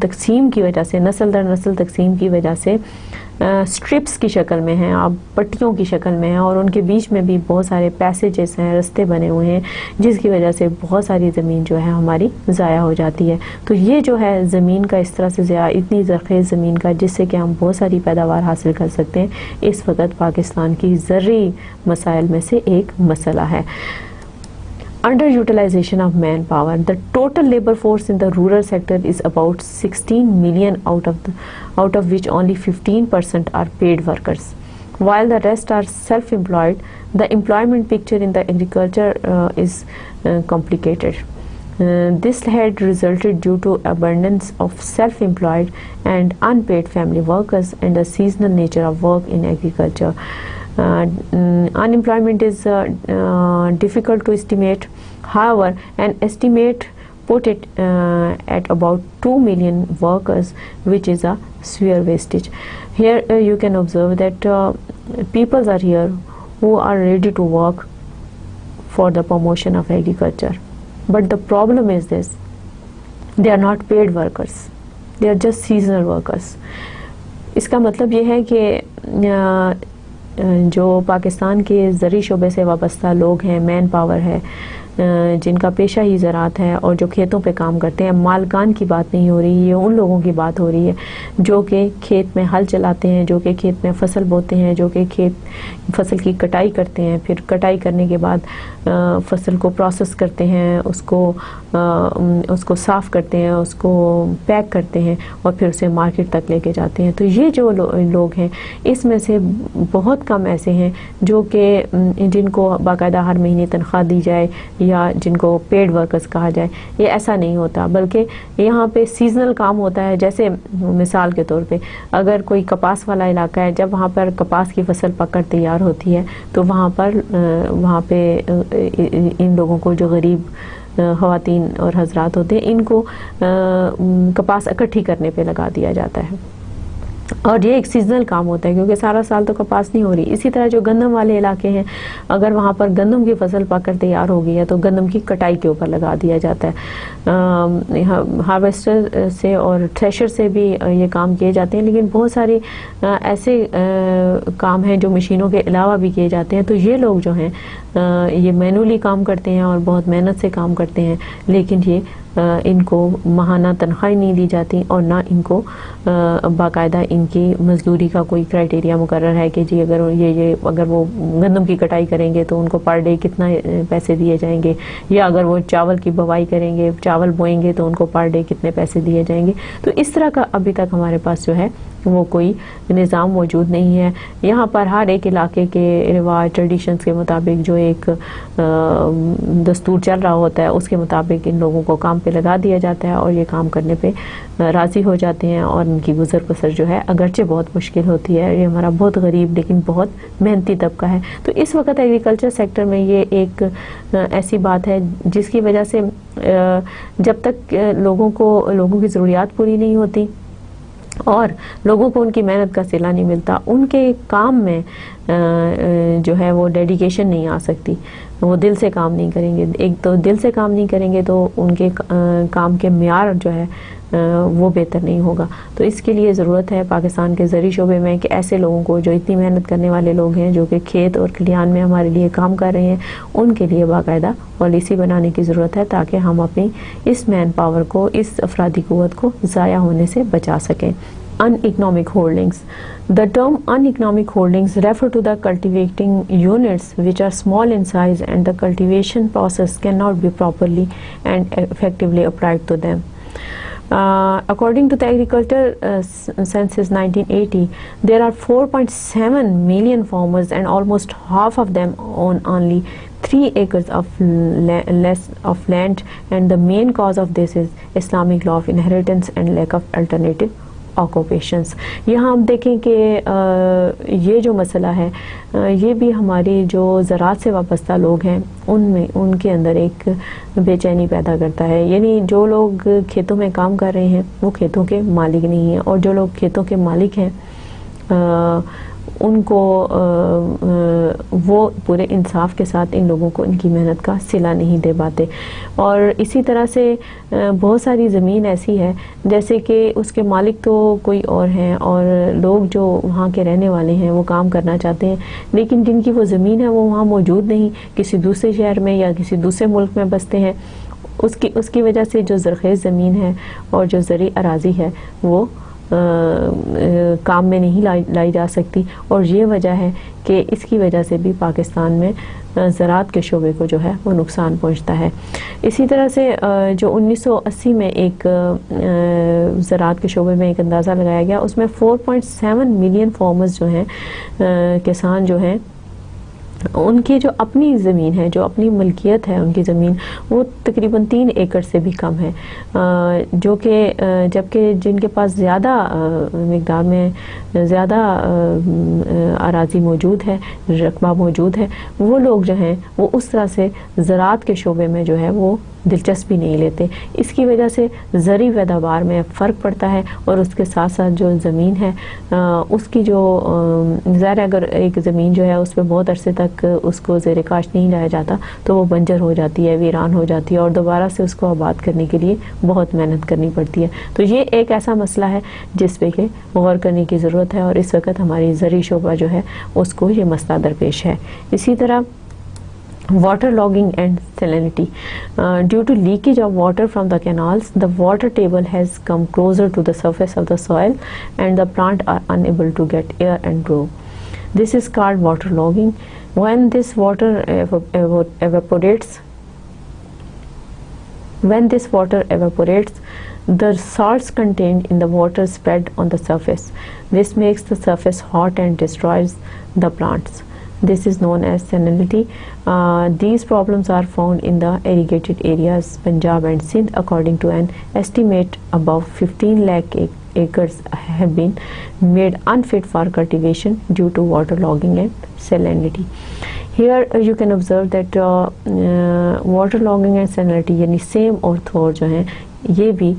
تقسیم کی وجہ سے، نسل در نسل تقسیم کی وجہ سے سٹرپس کی شکل میں ہیں، آپ پٹیوں کی شکل میں ہیں، اور ان کے بیچ میں بھی بہت سارے پیسیجز ہیں، رستے بنے ہوئے ہیں، جس کی وجہ سے بہت ساری زمین جو ہے ہماری ضائع ہو جاتی ہے۔ تو یہ جو ہے زمین کا اس طرح سے ضائع، اتنی زرخیز زمین کا جس سے کہ ہم بہت ساری پیداوار حاصل کر سکتے ہیں، اس وقت پاکستان کی زرعی مسائل میں سے ایک مسئلہ ہے۔ Underutilization of manpower. The total labor force in the rural sector is about 16 million, out of which only 15% are paid workers, while the rest are self-employed. The employment picture in the agriculture is complicated. This had resulted due to abundance of self-employed and unpaid family workers and the seasonal nature of work in agriculture. Unemployment is difficult to estimate. However, an estimate put it at about 2 million workers, which is a severe wastage. Here you can observe that peoples are here who are ready to work for the promotion of agriculture. But the problem is this: they are not paid workers. They are just seasonal workers. اس کا مطلب یہ ہے کہ جو پاکستان کے زرعی شعبے سے وابستہ لوگ ہیں، مین پاور ہے، جن کا پیشہ ہی زراعت ہے اور جو کھیتوں پہ کام کرتے ہیں، مالکان کی بات نہیں ہو رہی، یہ ان لوگوں کی بات ہو رہی ہے جو کہ کھیت میں ہل چلاتے ہیں، جو کہ کھیت میں فصل بوتے ہیں، جو کہ فصل کی کٹائی کرتے ہیں، پھر کٹائی کرنے کے بعد فصل کو پروسیس کرتے ہیں، اس کو صاف کرتے ہیں، اس کو پیک کرتے ہیں اور پھر اسے مارکیٹ تک لے کے جاتے ہیں۔ تو یہ جو لوگ ہیں اس میں سے بہت کم ایسے ہیں جو کہ جن کو باقاعدہ ہر مہینے تنخواہ دی جائے یا جن کو پیڈ ورکرز کہا جائے، یہ ایسا نہیں ہوتا، بلکہ یہاں پہ سیزنل کام ہوتا ہے۔ جیسے مثال کے طور پہ اگر کوئی کپاس والا علاقہ ہے، جب وہاں پر کپاس کی فصل پک کر تیار ہوتی ہے تو وہاں پہ ان لوگوں کو، جو غریب خواتین اور حضرات ہوتے ہیں، ان کو کپاس اکٹھی کرنے پہ لگا دیا جاتا ہے، اور یہ ایک سیزنل کام ہوتا ہے کیونکہ سارا سال تو کپاس نہیں ہو رہی۔ اسی طرح جو گندم والے علاقے ہیں، اگر وہاں پر گندم کی فصل پک کر تیار ہو گئی ہے تو گندم کی کٹائی کے اوپر لگا دیا جاتا ہے۔ ہارویسٹر سے اور تھریشر سے بھی یہ کام کیے جاتے ہیں، لیکن بہت سارے ایسے کام ہیں جو مشینوں کے علاوہ بھی کیے جاتے ہیں۔ تو یہ لوگ جو ہیں یہ مینولی کام کرتے ہیں اور بہت محنت سے کام کرتے ہیں، لیکن یہ ان کو ماہانہ تنخواہیں نہیں دی جاتی اور نہ ان کو باقاعدہ ان کی مزدوری کا کوئی کرائٹیریا مقرر ہے کہ جی اگر وہ گندم کی کٹائی کریں گے تو ان کو پر ڈے کتنا پیسے دیے جائیں گے، یا اگر وہ چاول کی بوائی کریں گے، چاول بوئیں گے تو ان کو پر ڈے کتنے پیسے دیے جائیں گے۔ تو اس طرح کا ابھی تک ہمارے پاس جو ہے وہ کوئی نظام موجود نہیں ہے۔ یہاں پر ہر ایک علاقے کے رواج، ٹریڈیشنز کے مطابق جو ایک دستور چل رہا ہوتا ہے اس کے مطابق ان لوگوں کو کام پہ لگا دیا جاتا ہے اور یہ کام کرنے پہ راضی ہو جاتے ہیں، اور ان کی گزر بسر جو ہے اگرچہ بہت مشکل ہوتی ہے۔ یہ ہمارا بہت غریب لیکن بہت محنتی طبقہ ہے۔ تو اس وقت ایگریکلچر سیکٹر میں یہ ایک ایسی بات ہے جس کی وجہ سے جب تک لوگوں کی ضروریات پوری نہیں ہوتی اور لوگوں کو ان کی محنت کا صلہ نہیں ملتا، ان کے کام میں جو ہے وہ ڈیڈیکیشن نہیں آ سکتی، وہ دل سے کام نہیں کریں گے۔ ایک تو دل سے کام نہیں کریں گے تو ان کے کام کے معیار جو ہے وہ بہتر نہیں ہوگا۔ تو اس کے لیے ضرورت ہے پاکستان کے زرعی شعبے میں کہ ایسے لوگوں کو، جو اتنی محنت کرنے والے لوگ ہیں، جو کہ کھیت اور کھلیان میں ہمارے لیے کام کر رہے ہیں، ان کے لیے باقاعدہ پالیسی بنانے کی ضرورت ہے تاکہ ہم اپنی اس مین پاور کو، اس افرادی قوت کو ضائع ہونے سے بچا سکیں۔ Uneconomic holdings. The term uneconomic holdings refer to the cultivating units which are small in size and the cultivation process cannot be properly and effectively applied to them. According to the agriculture census 1980, there are 4.7 million farmers and almost half of them own only 3 acres of less of land, and the main cause of this is Islamic law of inheritance and lack of alternative occupations. یہاں آپ دیکھیں کہ یہ جو مسئلہ ہے یہ بھی ہماری جو زراعت سے وابستہ لوگ ہیں ان کے اندر ایک بے چینی پیدا کرتا ہے. یعنی جو لوگ کھیتوں میں کام کر رہے ہیں وہ کھیتوں کے مالک نہیں ہیں، اور جو لوگ کھیتوں کے مالک ہیں ان کو وہ پورے انصاف کے ساتھ ان لوگوں کو ان کی محنت کا صلہ نہیں دے پاتے. اور اسی طرح سے بہت ساری زمین ایسی ہے جیسے کہ اس کے مالک تو کوئی اور ہیں، اور لوگ جو وہاں کے رہنے والے ہیں وہ کام کرنا چاہتے ہیں، لیکن جن کی وہ زمین ہے وہ وہاں موجود نہیں، کسی دوسرے شہر میں یا کسی دوسرے ملک میں بستے ہیں. اس کی وجہ سے جو زرخیز زمین ہے اور جو زرعی اراضی ہے وہ کام میں نہیں لائی جا سکتی، اور یہ وجہ ہے کہ اس کی وجہ سے بھی پاکستان میں زراعت کے شعبے کو جو ہے وہ نقصان پہنچتا ہے. اسی طرح سے جو 1980 میں ایک زراعت کے شعبے میں ایک اندازہ لگایا گیا، اس میں 4.7 ملین فارمرز جو ہیں کسان جو ہیں ان کی جو اپنی زمین ہے، جو اپنی ملکیت ہے ان کی زمین، وہ تقریباً 3 ایکڑ سے بھی کم ہے، جو کہ جبکہ جن کے پاس زیادہ مقدار میں زیادہ اراضی موجود ہے، رقبہ موجود ہے، وہ لوگ جو ہیں وہ اس طرح سے زراعت کے شعبے میں جو ہے وہ دلچسپی نہیں لیتے. اس کی وجہ سے زرعی پیداوار میں فرق پڑتا ہے، اور اس کے ساتھ ساتھ جو زمین ہے اس کی جو ظاہر اگر ایک زمین جو ہے اس پہ بہت عرصے تک اس کو زیر کاشت نہیں لایا جاتا تو وہ بنجر ہو جاتی ہے، ویران ہو جاتی ہے، اور دوبارہ سے اس کو آباد کرنے کے لیے بہت محنت کرنی پڑتی ہے. تو یہ ایک ایسا مسئلہ ہے جس پہ کہ غور کرنے کی ضرورت ہے، اور اس وقت ہماری زرعی شعبہ جو ہے اس کو یہ مسئلہ درپیش ہے. اسی طرح water logging and salinity. Due to leakage of water from the canals, the water table has come closer to the surface of the soil and the plant are unable to get air and grow. This is called water logging. When this water evaporates, the salts contained in the water spread on the surface. This makes the surface hot and destroys the plants. This is known as salinity. These problems are found in the irrigated areas Punjab and Sindh. According to an estimate, above 15 lakh acres have been made unfit for cultivation due to water logging and salinity. Here you can observe that water logging and salinity یعنی same اور تھور جو ہیں یہ بھی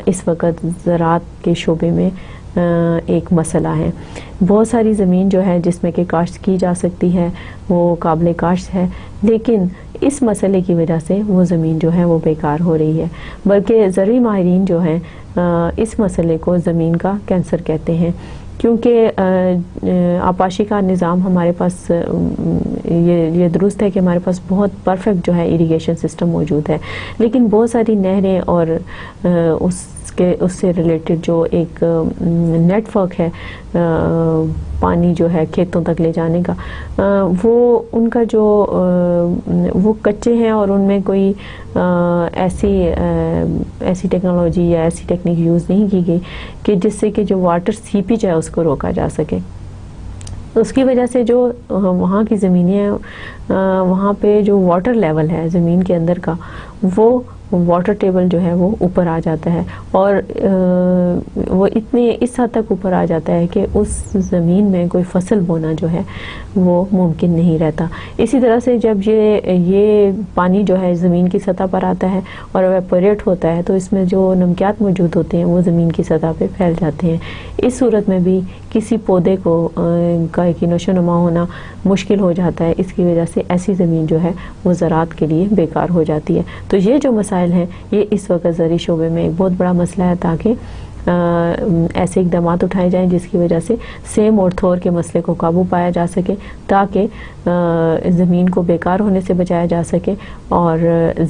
اس وقت زراعت کے شعبے میں ایک مسئلہ ہے. بہت ساری زمین جو ہے جس میں کہ کاشت کی جا سکتی ہے وہ قابل کاشت ہے، لیکن اس مسئلے کی وجہ سے وہ زمین جو ہے وہ بیکار ہو رہی ہے. بلکہ زرعی ماہرین جو ہیں اس مسئلے کو زمین کا کینسر کہتے ہیں، کیونکہ آبپاشی کا نظام ہمارے پاس یہ درست ہے کہ ہمارے پاس بہت پرفیکٹ جو ہے اریگیشن سسٹم موجود ہے، لیکن بہت ساری نہریں اور اس سے ریلیٹڈ جو ایک نیٹ ورک ہے پانی جو ہے کھیتوں تک لے جانے کا، وہ ان کا جو وہ کچے ہیں، اور ان میں کوئی ایسی ٹیکنالوجی یا ایسی ٹیکنیک یوز نہیں کی گئی کہ جس سے کہ جو واٹر سیپیج ہے اس کو روکا جا سکے. اس کی وجہ سے جو وہاں کی زمینیں ہیں وہاں پہ جو واٹر لیول ہے زمین کے اندر کا وہ واٹر ٹیبل جو ہے وہ اوپر آ جاتا ہے، اور وہ اس حد تک اوپر آ جاتا ہے کہ اس زمین میں کوئی فصل بونا جو ہے وہ ممکن نہیں رہتا. اسی طرح سے جب یہ پانی جو ہے زمین کی سطح پر آتا ہے اور ایویپوریٹ ہوتا ہے تو اس میں جو نمکیات موجود ہوتے ہیں وہ زمین کی سطح پہ پھیل جاتے ہیں. اس صورت میں بھی کسی پودے کو کا نشو نما ہونا مشکل ہو جاتا ہے. اس کی وجہ سے ایسی زمین جو ہے وہ زراعت کے لیے بیکار ہو جاتی ہے. تو یہ جو مسائل ہیں یہ اس وقت زرعی شعبے میں ایک بہت بڑا مسئلہ ہے، تاکہ ایسے اقدامات اٹھائے جائیں جس کی وجہ سے سیم اور تھور کے مسئلے کو قابو پایا جا سکے، تاکہ زمین کو بیکار ہونے سے بچایا جا سکے اور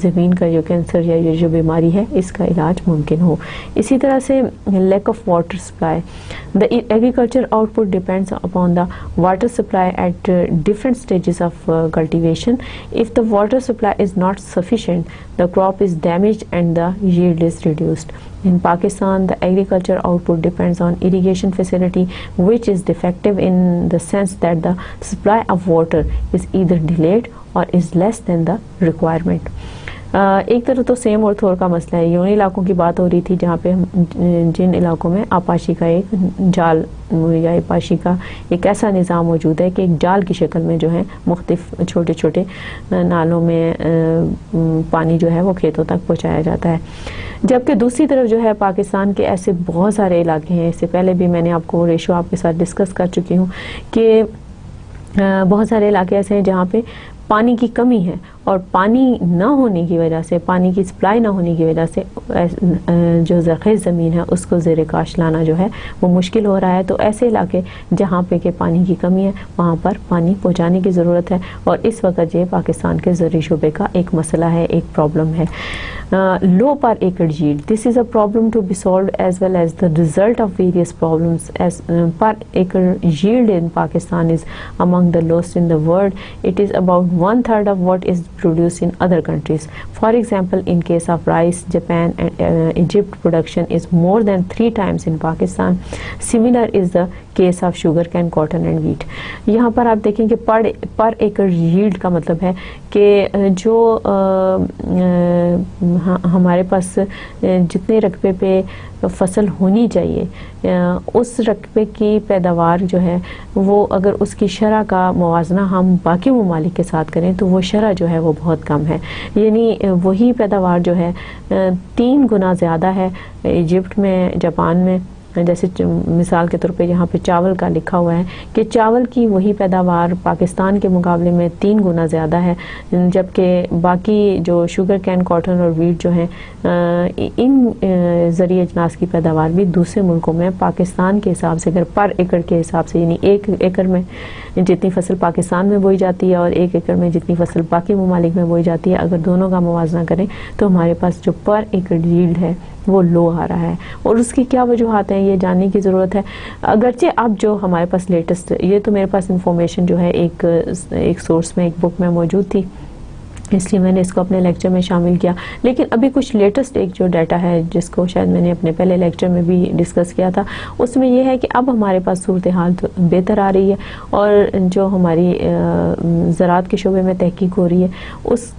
زمین کا جو کینسر یا یہ جو بیماری ہے اس کا علاج ممکن ہو۔ اسی طرح سے lack of water supply, the agriculture output depends upon the water supply at different stages of cultivation. If the water supply is not sufficient, the crop is damaged and the yield is reduced. In Pakistan, the agriculture output depends on irrigation facility, which is defective in the sense that the supply of water is either delayed or is less than the requirement. ایک طرف تو same اور تھور کا مسئلہ ہے، یوں علاقوں کی بات ہو رہی تھی جہاں پہ جن علاقوں میں آبپاشی کا ایک جال یا آبپاشی کا ایک ایسا نظام موجود ہے کہ ایک جال کی شکل میں جو ہے مختلف چھوٹے چھوٹے نالوں میں پانی جو ہے وہ کھیتوں تک پہنچایا جاتا ہے، جبکہ دوسری طرف جو ہے پاکستان کے ایسے بہت سارے علاقے ہیں، اس سے پہلے بھی میں نے آپ کو ریشو آپ کے ساتھ ڈسکس کر چکی ہوں کہ بہت سارے علاقے ایسے ہیں جہاں پہ پانی کی کمی ہے، اور پانی نہ ہونے کی وجہ سے، پانی کی سپلائی نہ ہونے کی وجہ سے جو زرخیز زمین ہے اس کو زیر کاشت لانا جو ہے وہ مشکل ہو رہا ہے۔ تو ایسے علاقے جہاں پہ کہ پانی کی کمی ہے وہاں پر پانی پہنچانے کی ضرورت ہے، اور اس وقت یہ پاکستان کے زرعی شعبے کا ایک مسئلہ ہے، ایک پرابلم ہے۔ low per acre yield, this is a problem to be solved as well as the result of various problems, as per acre yield in Pakistan is among the lowest in the world. It is about 1/3 of what is produced in other countries. For example, in case of rice, Japan and Egypt production is more than 3 times in Pakistan. Similar is the case of sugarcane, cotton and wheat. یہاں پر آپ دیکھیں کہ پر acre yield کا مطلب ہے کہ جو ہمارے پاس جتنے رقبے پہ فصل ہونی چاہیے اس رقبے کی پیداوار جو ہے وہ اگر اس کی شرح کا موازنہ ہم باقی ممالک کے ساتھ کریں تو وہ شرح جو ہے وہ بہت کم ہے، یعنی وہی پیداوار جو ہے 3 گنا زیادہ ہے ایجپٹ میں، جاپان میں۔ جیسے مثال کے طور پہ یہاں پہ چاول کا لکھا ہوا ہے کہ چاول کی وہی پیداوار پاکستان کے مقابلے میں 3 گنا زیادہ ہے، جبکہ باقی جو شوگر کین، کاٹن اور ویٹ جو ہیں ان زرعی اجناس کی پیداوار بھی دوسرے ملکوں میں پاکستان کے حساب سے اگر پر ایکڑ کے حساب سے، یعنی 1 ایکڑ میں جتنی فصل پاکستان میں بوئی جاتی ہے اور 1 ایکڑ میں جتنی فصل باقی ممالک میں بوئی جاتی ہے، اگر دونوں کا موازنہ کریں تو ہمارے پاس جو پر ایکڑ yield ہے وہ لو آ رہا ہے، اور اس کی کیا وجوہات ہیں یہ جاننے کی ضرورت ہے۔ اگرچہ اب جو ہمارے پاس لیٹسٹ، یہ تو میرے پاس انفارمیشن جو ہے ایک سورس میں، ایک بک میں موجود تھی، اس لیے میں نے اس کو اپنے لیکچر میں شامل کیا، لیکن ابھی کچھ لیٹسٹ ایک جو ڈیٹا ہے جس کو شاید میں نے اپنے پہلے لیکچر میں بھی ڈسکس کیا تھا، اس میں یہ ہے کہ اب ہمارے پاس صورتحال تو بہتر آ رہی ہے، اور جو ہماری زراعت کے شعبے میں تحقیق ہو رہی ہے اس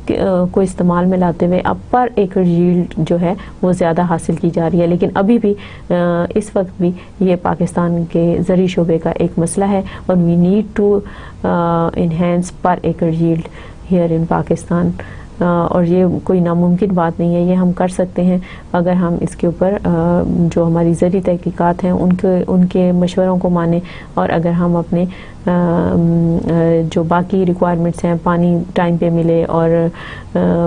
کو استعمال میں لاتے ہوئے اب پر ایکڑ yield جو ہے وہ زیادہ حاصل کی جا رہی ہے، لیکن ابھی بھی اس وقت بھی یہ پاکستان کے زرعی شعبے کا ایک مسئلہ ہے، اور we need to enhance per acre yield here in Pakistan, اور یہ کوئی ناممکن بات نہیں ہے، یہ ہم کر سکتے ہیں اگر ہم اس کے اوپر جو ہماری زرعی تحقیقات ہیں ان کے مشوروں کو مانیں، اور اگر ہم اپنے جو باقی ریکوائرمنٹس ہیں، پانی ٹائم پہ ملے اور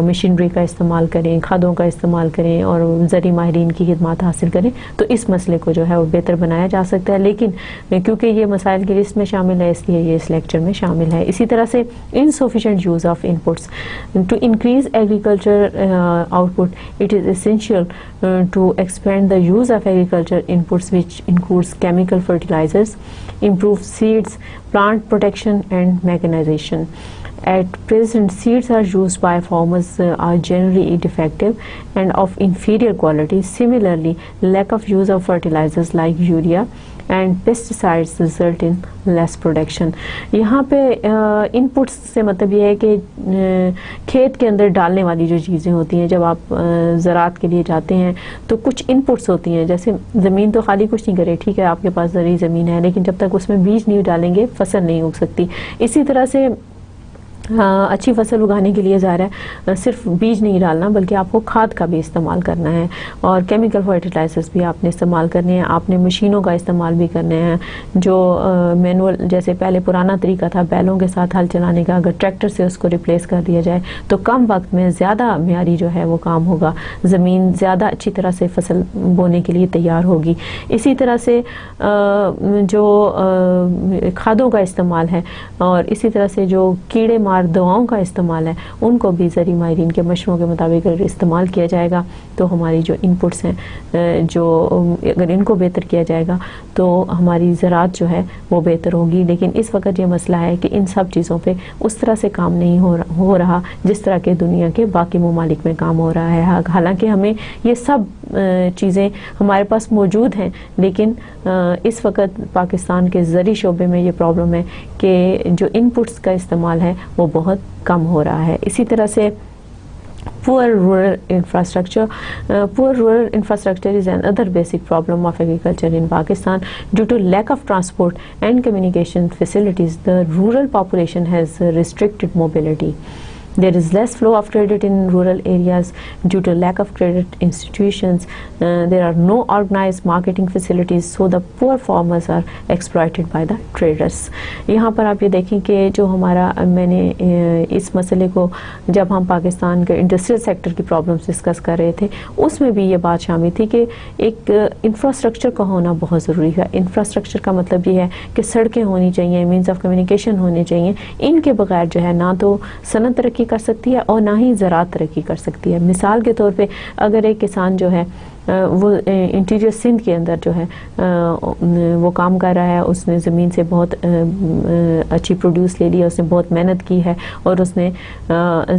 مشینری کا استعمال کریں، کھادوں کا استعمال کریں اور زرعی ماہرین کی خدمات حاصل کریں تو اس مسئلے کو جو ہے وہ بہتر بنایا جا سکتا ہے، لیکن کیونکہ یہ مسائل کی لسٹ میں شامل ہے اس لیے یہ اس لیکچر میں شامل ہے۔ اسی طرح سے insufficient use of inputs to increase agriculture output, it is essential to expand the use of agriculture inputs which includes chemical fertilizers, improved seeds, plant protection and mechanization. At present, seeds are used by farmers are generally defective and of inferior quality. Similarly, lack of use of fertilizers like urea and pesticides result in less production. یہاں پہ ان پٹس سے مطلب یہ ہے کہ کھیت کے اندر ڈالنے والی جو چیزیں ہوتی ہیں، جب آپ زراعت کے لیے جاتے ہیں تو کچھ ان پٹس ہوتی ہیں، جیسے زمین تو خالی کچھ نہیں کرے، ٹھیک ہے آپ کے پاس زرعی زمین ہے، لیکن جب تک اس میں بیج نہیں ڈالیں گے فصل نہیں اگ سکتی۔ اسی طرح سے اچھی فصل اگانے کے لیے ظاہر ہے صرف بیج نہیں ڈالنا بلکہ آپ کو کھاد کا بھی استعمال کرنا ہے اور کیمیکل فرٹیلائزرز بھی آپ نے استعمال کرنے ہیں، آپ نے مشینوں کا استعمال بھی کرنے ہیں جو مینول جیسے پہلے پرانا طریقہ تھا بیلوں کے ساتھ ہل چلانے کا، اگر ٹریکٹر سے اس کو ریپلیس کر دیا جائے تو کم وقت میں زیادہ معیاری جو ہے وہ کام ہوگا، زمین زیادہ اچھی طرح سے فصل بونے کے لیے تیار ہوگی۔ اسی طرح سے جو کھادوں کا استعمال ہے اور اسی طرح سے جو کیڑے مار دواؤں کا استعمال ہے ان کو بھی زرعی ماہرین کے مشوروں کے مطابق اگر استعمال کیا جائے گا تو ہماری جو ان پٹس ہیں جو اگر ان کو بہتر کیا جائے گا تو ہماری زراعت جو ہے وہ بہتر ہوگی۔ لیکن اس وقت یہ مسئلہ ہے کہ ان سب چیزوں پہ اس طرح سے کام نہیں ہو رہا جس طرح کے دنیا کے باقی ممالک میں کام ہو رہا ہے، حالانکہ ہمیں یہ سب چیزیں ہمارے پاس موجود ہیں، لیکن اس وقت پاکستان کے زرعی شعبے میں یہ پرابلم ہے کہ جو ان پٹس کا استعمال ہے وہ بہت کم ہو رہا ہے۔ اسی طرح سے poor rural infrastructure is another basic problem of agriculture in Pakistan. Due to lack of transport and communication facilities, the rural population has restricted mobility. There is less flow of credit in rural areas due to lack of credit institutions. There are no organized marketing facilities, so the poor farmers are exploited by the traders. یہاں پر آپ یہ دیکھیں کہ جو ہمارا میں نے اس مسئلے کو جب ہم پاکستان کے انڈسٹریل سیکٹر کی پرابلمس ڈسکس کر رہے تھے اس میں بھی یہ بات شامل تھی کہ ایک انفراسٹرکچر کا ہونا بہت ضروری ہے۔ انفراسٹرکچر کا مطلب یہ ہے کہ سڑکیں ہونی چاہیے، مینز آف کمیونیکیشن ہونے چاہیے، ان کے بغیر جو ہے نہ تو صنعت ترقی کر سکتی ہے اور نہ ہی زراعت ترقی کر سکتی ہے۔ مثال کے طور پہ اگر ایک کسان جو ہے وہ انٹیریئر سندھ کے اندر جو ہے وہ کام کر رہا ہے، اس نے زمین سے بہت اچھی پروڈیوس لے لیا، اس نے بہت محنت کی ہے اور اس نے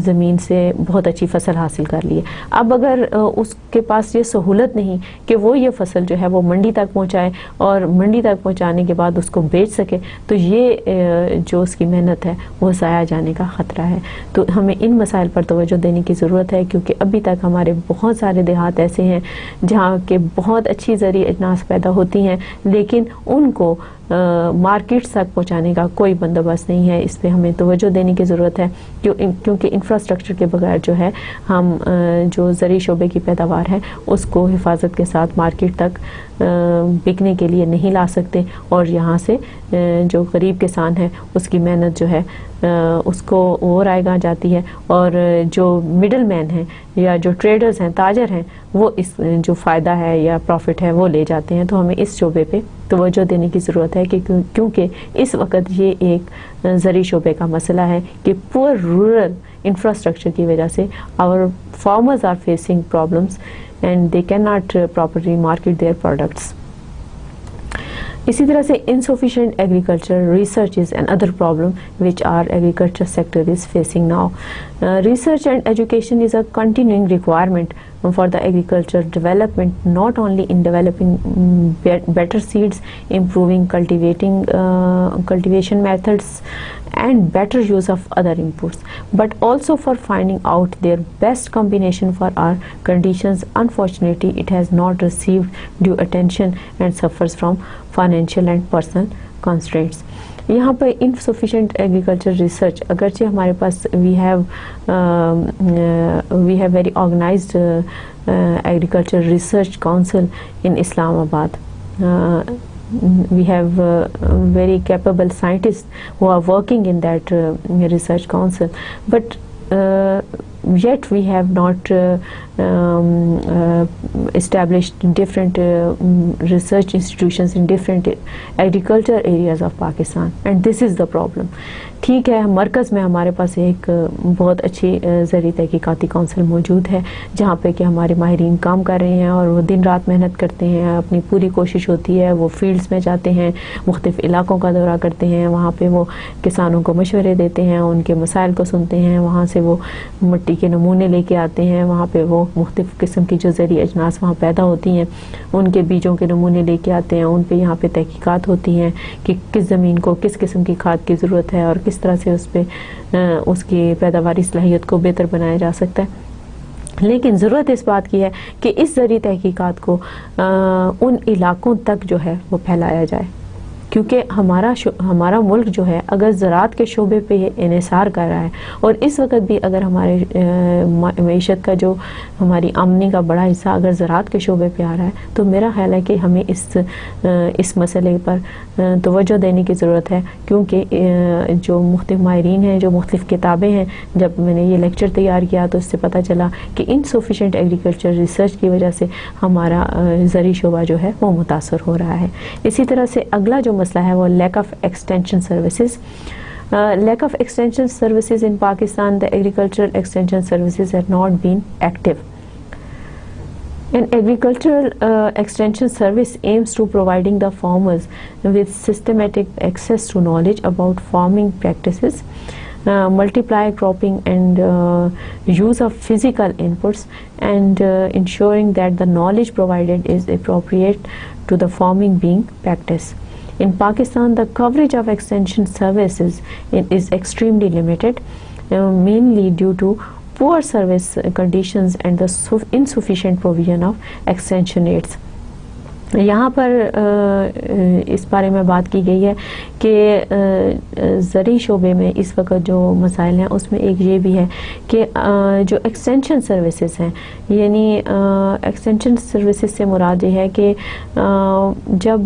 زمین سے بہت اچھی فصل حاصل کر لی ہے۔ اب اگر اس کے پاس یہ سہولت نہیں کہ وہ یہ فصل جو ہے وہ منڈی تک پہنچائے اور منڈی تک پہنچانے کے بعد اس کو بیچ سکے تو یہ جو اس کی محنت ہے وہ ضائع جانے کا خطرہ ہے۔ تو ہمیں ان مسائل پر توجہ دینے کی ضرورت ہے کیونکہ ابھی تک ہمارے بہت سارے دیہات ایسے ہیں جہاں کہ بہت اچھی زرعی اجناس پیدا ہوتی ہیں لیکن ان کو مارکیٹس تک پہنچانے کا کوئی بندوبست نہیں ہے۔ اس پہ ہمیں توجہ دینے کی ضرورت ہے کیونکہ انفراسٹرکچر کے بغیر جو ہے ہم جو زرعی شعبے کی پیداوار ہے اس کو حفاظت کے ساتھ مارکیٹ تک بکنے کے لیے نہیں لا سکتے، اور یہاں سے جو غریب کسان ہے اس کی محنت جو ہے اس کو وہ رائے گاہ جاتی ہے، اور جو مڈل مین ہیں یا جو ٹریڈرز ہیں، تاجر ہیں، وہ اس جو فائدہ ہے یا پروفٹ ہے وہ لے جاتے ہیں۔ تو ہمیں اس شعبے پہ توجہ دینے کی ضرورت ہے کہ کیونکہ اس وقت یہ ایک زرعی شعبے کا مسئلہ ہے کہ پور رورل انفراسٹرکچر کی وجہ سے our farmers are facing problems and they cannot properly market their products. اسی طرح سے insufficient agriculture research is another problem which our agriculture sector is facing now. Research and education is a continuing requirement for the agriculture development, not only in developing better seeds, improving cultivation methods and better use of other inputs, but also for finding out their best combination for our conditions. Unfortunately, it has not received due attention and suffers from financial and personal constraints. یہاں پہ insufficient agriculture research اگرچہ ہمارے پاس we have very organized agriculture research council in Islamabad. We have very capable scientists who are working in that research council, but yet we have not established different research institutions in different agriculture areas of Pakistan, and this is the problem. ٹھیک ہے، مرکز میں ہمارے پاس ایک بہت اچھی زرعی تحقیقاتی کونسل موجود ہے جہاں پہ کہ ہمارے ماہرین کام کر رہے ہیں اور وہ دن رات محنت کرتے ہیں، اپنی پوری کوشش ہوتی ہے، وہ فیلڈز میں جاتے ہیں، مختلف علاقوں کا دورہ کرتے ہیں، وہاں پہ وہ کسانوں کو مشورے دیتے ہیں، ان کے مسائل کو سنتے ہیں، وہاں سے وہ مٹی کے نمونے لے کے آتے ہیں، وہاں پہ وہ مختلف قسم کی جو زرعی اجناس وہاں پیدا ہوتی ہیں ان کے بیجوں کے نمونے لے کے آتے ہیں، ان پہ یہاں پہ تحقیقات ہوتی ہیں کہ کس زمین کو کس قسم کی کھاد کی ضرورت ہے اور کس طرح سے اس پہ اس کی پیداواری صلاحیت کو بہتر بنایا جا سکتا ہے۔ لیکن ضرورت اس بات کی ہے کہ اس زرعی تحقیقات کو ان علاقوں تک جو ہے وہ پھیلایا جائے، کیونکہ ہمارا ملک جو ہے اگر زراعت کے شعبے پہ یہ انحصار کر رہا ہے اور اس وقت بھی اگر ہمارے معیشت کا جو ہماری آمدنی کا بڑا حصہ اگر زراعت کے شعبے پہ آ رہا ہے تو میرا خیال ہے کہ ہمیں اس مسئلے پر توجہ دینے کی ضرورت ہے، کیونکہ جو مختلف ماہرین ہیں، جو مختلف کتابیں ہیں، جب میں نے یہ لیکچر تیار کیا تو اس سے پتہ چلا کہ انسفیشینٹ ایگریکلچر ریسرچ کی وجہ سے ہمارا زرعی شعبہ جو ہے وہ متاثر ہو رہا ہے۔ اسی طرح سے اگلا جو مسئلہ ہے وہ lack of extension services. Lack of extension services in Pakistan, the agricultural extension services have not been active. An agricultural extension service aims to providing the farmers with systematic access to knowledge about farming practices, multiply cropping and use of physical inputs, and ensuring that the knowledge provided is appropriate to the farming being practiced. In Pakistan, the coverage of extension services is extremely limited, mainly due to poor service conditions and the insufficient provision of extension aids. یہاں پر اس بارے میں بات کی گئی ہے کہ زرعی شعبے میں اس وقت جو مسائل ہیں اس میں ایک یہ بھی ہے کہ جو ایکسٹینشن سروسز ہیں، یعنی ایکسٹینشن سروسز سے مراد یہ ہے کہ جب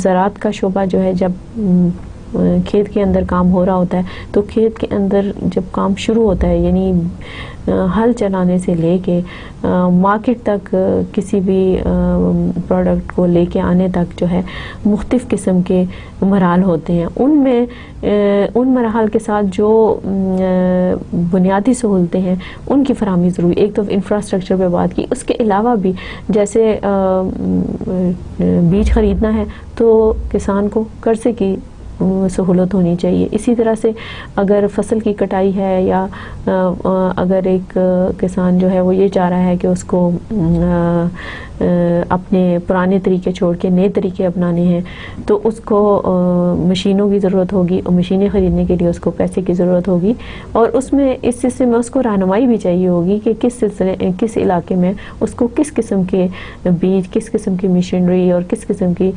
زراعت کا شعبہ جو ہے، جب کھیت کے اندر کام ہو رہا ہوتا ہے تو کھیت کے اندر جب کام شروع ہوتا ہے، یعنی ہل چلانے سے لے کے مارکیٹ تک کسی بھی پروڈکٹ کو لے کے آنے تک جو ہے مختلف قسم کے مراحل ہوتے ہیں۔ ان مراحل کے ساتھ جو بنیادی سہولتیں ہیں ان کی فراہمی ضروری۔ ایک تو انفراسٹرکچر پہ بات کی، اس کے علاوہ بھی جیسے بیج خریدنا ہے تو کسان کو قرضے کی سہولت ہونی چاہیے۔ اسی طرح سے اگر فصل کی کٹائی ہے یا اگر ایک کسان جو ہے وہ یہ چاہ رہا ہے کہ اس کو اپنے پرانے طریقے چھوڑ کے نئے طریقے اپنانے ہیں تو اس کو مشینوں کی ضرورت ہوگی، اور مشینیں خریدنے کے لیے اس کو پیسے کی ضرورت ہوگی، اور اس میں اس سلسلے میں اس کو رہنمائی بھی چاہیے ہوگی کہ کس علاقے میں اس کو کس قسم کے بیج، کس قسم کی مشینری اور کس قسم کی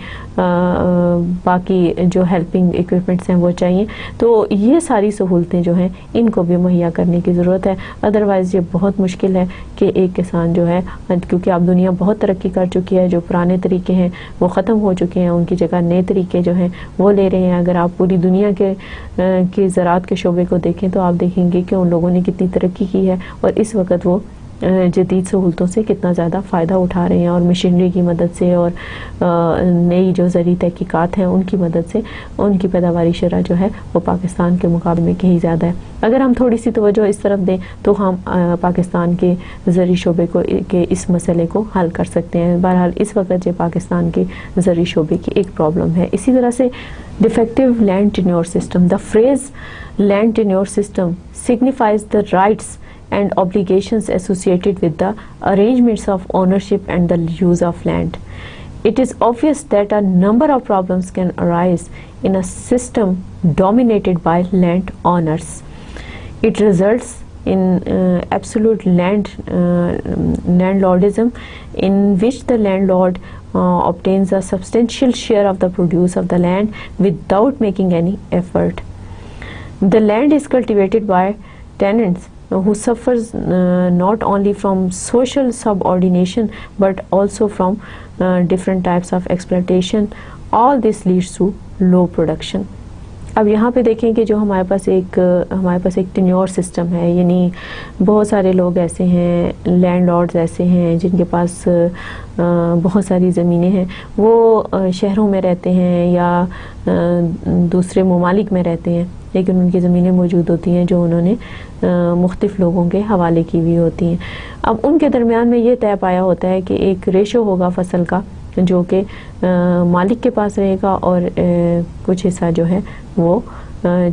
باقی جو ہیلپنگ ایکوپمنٹس ہیں وہ چاہیے۔ تو یہ ساری سہولتیں جو ہیں ان کو بھی مہیا کرنے کی ضرورت ہے، ادروائز یہ بہت مشکل ہے کہ ایک کسان جو ہے، کیونکہ اب دنیا بہت ترقی کر چکی ہے، جو پرانے طریقے ہیں وہ ختم ہو چکے ہیں، ان کی جگہ نئے طریقے جو ہیں وہ لے رہے ہیں۔ اگر آپ پوری دنیا کے زراعت کے شعبے کو دیکھیں تو آپ دیکھیں گے کہ ان لوگوں نے کتنی ترقی کی ہے اور اس وقت وہ جدید سہولتوں سے کتنا زیادہ فائدہ اٹھا رہے ہیں، اور مشینری کی مدد سے اور نئی جو زرعی تحقیقات ہیں ان کی مدد سے ان کی پیداواری شرح جو ہے وہ پاکستان کے مقابلے میں کہیں زیادہ ہے۔ اگر ہم تھوڑی سی توجہ اس طرف دیں تو ہم پاکستان کے زرعی شعبے کے اس مسئلے کو حل کر سکتے ہیں۔ بہرحال اس وقت یہ پاکستان کے زرعی شعبے کی ایک پرابلم ہے۔ اسی طرح سے de facto land tenure system. The phrase land tenure system signifies the rights and obligations associated with the arrangements of ownership and the use of land. It is obvious that a number of problems can arise in a system dominated by land owners. It results in absolute landlordism, in which the landlord obtains a substantial share of the produce of the land without making any effort. The land is cultivated by tenants who suffers not only from social subordination but also from different types of exploitation. All this leads to low production. اب یہاں پہ دیکھیں کہ جو ہمارے پاس ایک tenure system ہے، یعنی بہت سارے لوگ ایسے ہیں، لینڈ لارڈز ایسے ہیں جن کے پاس بہت ساری زمینیں ہیں، وہ شہروں میں رہتے ہیں یا دوسرے ممالک میں رہتے ہیں، لیکن ان کی زمینیں موجود ہوتی ہیں جو انہوں نے مختلف لوگوں کے حوالے کی ہوئی ہوتی ہیں۔ اب ان کے درمیان میں یہ طے پایا ہوتا ہے کہ ایک ریشو ہوگا فصل کا جو کہ مالک کے پاس رہے گا، اور کچھ حصہ جو ہے وہ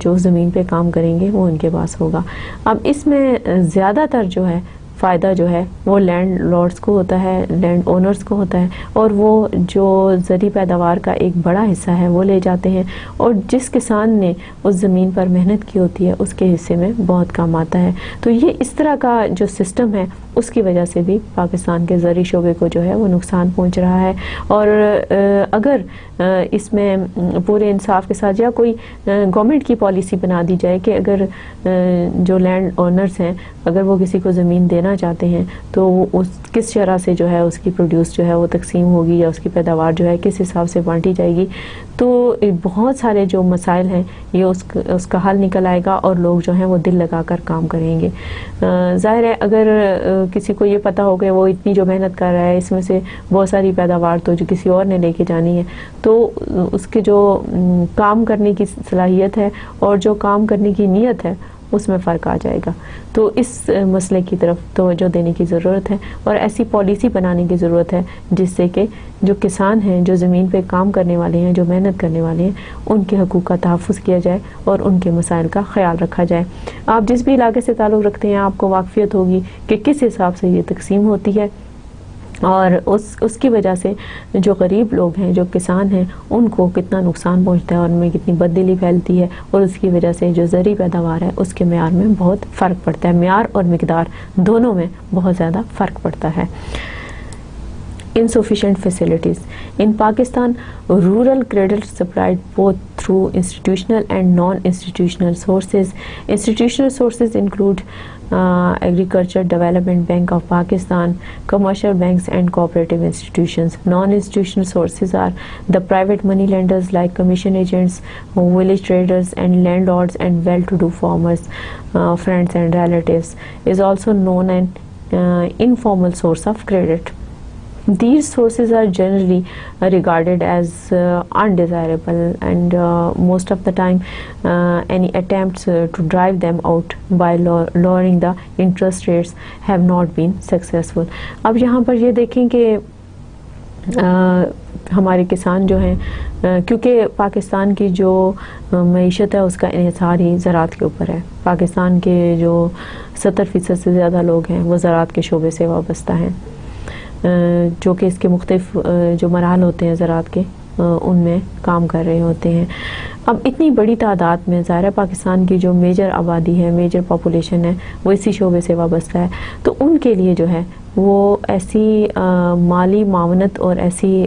جو زمین پہ کام کریں گے وہ ان کے پاس ہوگا۔ اب اس میں زیادہ تر جو ہے فائدہ جو ہے وہ لینڈ لارڈس کو ہوتا ہے, لینڈ اونرز کو ہوتا ہے, اور وہ جو زرعی پیداوار کا ایک بڑا حصہ ہے وہ لے جاتے ہیں, اور جس کسان نے اس زمین پر محنت کی ہوتی ہے اس کے حصے میں بہت کم آتا ہے. تو یہ اس طرح کا جو سسٹم ہے اس کی وجہ سے بھی پاکستان کے زرعی شعبے کو جو ہے وہ نقصان پہنچ رہا ہے. اور اگر اس میں پورے انصاف کے ساتھ یا کوئی گورنمنٹ کی پالیسی بنا دی جائے کہ اگر جو لینڈ اونرز ہیں اگر وہ کسی کو زمین دینا چاہتے ہیں تو وہ اس کس شرح سے جو ہے اس کی پروڈیوس جو ہے وہ تقسیم ہوگی یا اس کی پیداوار جو ہے کس حساب سے بانٹی جائے گی, تو بہت سارے جو مسائل ہیں یہ اس کا حل نکل آئے گا اور لوگ جو ہیں وہ دل لگا کر کام کریں گے. ظاہر ہے اگر کسی کو یہ پتہ ہو کہ وہ اتنی جو محنت کر رہا ہے اس میں سے بہت ساری پیداوار تو جو کسی اور نے لے کے جانی ہے, تو اس کے جو کام کرنے کی صلاحیت ہے اور جو کام کرنے کی نیت ہے اس میں فرق آ جائے گا. تو اس مسئلے کی طرف توجہ دینے کی ضرورت ہے اور ایسی پالیسی بنانے کی ضرورت ہے جس سے کہ جو کسان ہیں, جو زمین پہ کام کرنے والے ہیں, جو محنت کرنے والے ہیں, ان کے حقوق کا تحفظ کیا جائے اور ان کے مسائل کا خیال رکھا جائے. آپ جس بھی علاقے سے تعلق رکھتے ہیں آپ کو واقفیت ہوگی کہ کس حساب سے یہ تقسیم ہوتی ہے, اور اس کی وجہ سے جو غریب لوگ ہیں, جو کسان ہیں, ان کو کتنا نقصان پہنچتا ہے اور ان میں کتنی بددلی پھیلتی ہے, اور اس کی وجہ سے جو زرعی پیداوار ہے اس کے معیار میں بہت فرق پڑتا ہے. معیار اور مقدار دونوں میں بہت زیادہ فرق پڑتا ہے. Insufficient facilities. In Pakistan, rural credit supplied both through institutional and non-institutional sources. Institutional sources include Agriculture Development Bank of Pakistan, commercial banks and cooperative institutions. Non-institutional sources are the private money lenders like commission agents, village traders and landlords and well-to-do farmers, friends and relatives. Is also known an informal source of credit. These sources are generally regarded as undesirable, and most of the time any attempts to drive them out by lowering the interest rates have not been successful. اب یہاں پر یہ دیکھیں کہ ہمارے کسان جو ہیں, کیونکہ پاکستان کی جو معیشت ہے اس کا انحصار ہی زراعت کے اوپر ہے. پاکستان کے جو 70% سے زیادہ لوگ ہیں وہ زراعت کے شعبے سے وابستہ ہیں, جو کہ اس کے مختلف جو مراحل ہوتے ہیں زراعت کے ان میں کام کر رہے ہوتے ہیں. اب اتنی بڑی تعداد میں ظاہر پاکستان کی جو میجر آبادی ہے, میجر پاپولیشن ہے, وہ اسی شعبے سے وابستہ ہے. تو ان کے لیے جو ہے وہ ایسی مالی معاونت اور ایسی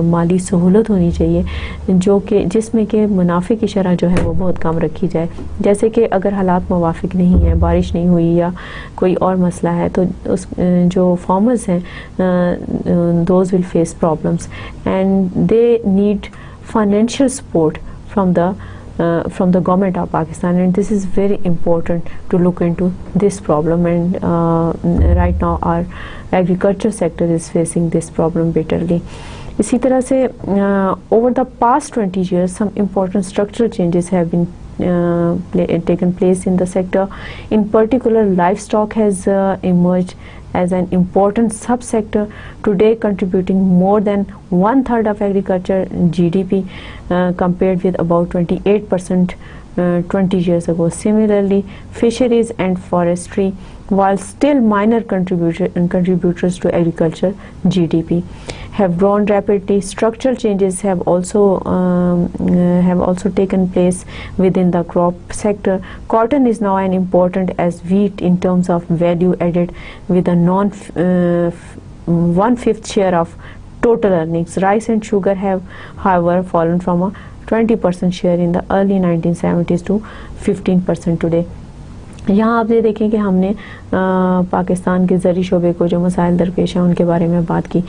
مالی سہولت ہونی چاہیے جو کہ جس میں کہ منافع کی شرح جو ہے وہ بہت کم رکھی جائے. جیسے کہ اگر حالات موافق نہیں ہیں, بارش نہیں ہوئی یا کوئی اور مسئلہ ہے, تو اس جو فارمرز ہیں those will face problems and they need financial support from the government of Pakistan, and this is very important to look into this problem. And right now our agriculture sector is facing this problem bitterly. اسی طرح سے over the past 20 years some important structural changes have been taken place in the sector. In particular, livestock has emerged as an important subsector today, contributing more than 1/3 of agriculture GDP, compared with about 28% 20 years ago. Similarly, fisheries and forestry, while still minor contributors to agriculture GDP, have grown rapidly. Structural changes have also taken place within the crop sector. Cotton is now as important as wheat in terms of value added, with a 1/5 share of total earnings. Rice and sugar have, however, fallen from a 20% share in the early 1970s to 15% today. یہاں آپ یہ دیکھیں کہ ہم نے پاکستان کے زرعی شعبے کو جو مسائل درپیش ہیں ان کے بارے میں بات کی.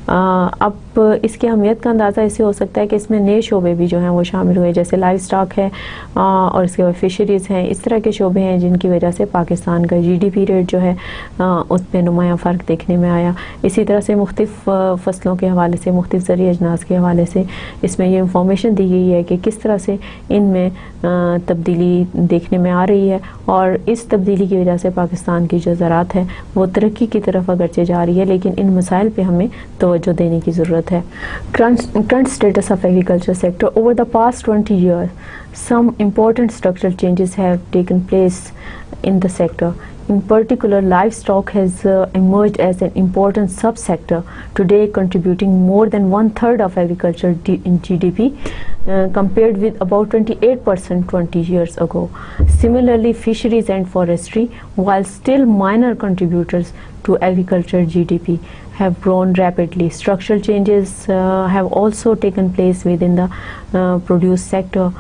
اب اس کی اہمیت کا اندازہ اس سے ہو سکتا ہے کہ اس میں نئے شعبے بھی جو ہیں وہ شامل ہوئے, جیسے لائف سٹاک ہے اور اس کے بعد فشریز ہیں. اس طرح کے شعبے ہیں جن کی وجہ سے پاکستان کا GDP ریٹ جو ہے اس پہ نمایاں فرق دیکھنے میں آیا. اسی طرح سے مختلف فصلوں کے حوالے سے, مختلف زرعی اجناس کے حوالے سے اس میں یہ انفارمیشن دی گئی ہے کہ کس طرح سے ان میں تبدیلی دیکھنے میں آ رہی ہے, اور اس تبدیلی کی وجہ سے پاکستان کی جو زراعت ہے وہ ترقی کی طرف اگرچہ جا رہی ہے, لیکن ان مسائل پہ ہمیں توجہ دینے کی ضرورت ہے. Current status of agriculture sector. Over the past 20 years, some important structural changes have taken place in the sector. In particular, livestock has emerged as an important subsector today, contributing more than one-third of agriculture in GDP, compared with about 28% 20 years ago. Similarly, fisheries and forestry, while still minor contributors to agriculture GDP, have grown rapidly. Structural changes have also taken place within the produce sector.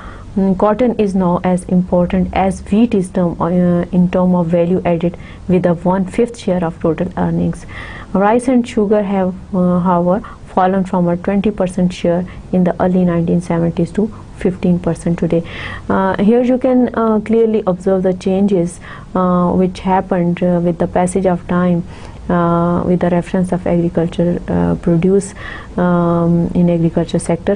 Cotton is now as important as wheat is in terms of value added, with a 1/5 share of total earnings. Rice and sugar have, however, fallen from a 20% share in the early 1970s to 15% today. Here you can clearly observe the changes which happened with the passage of time, with the reference of agriculture produce in agriculture sector.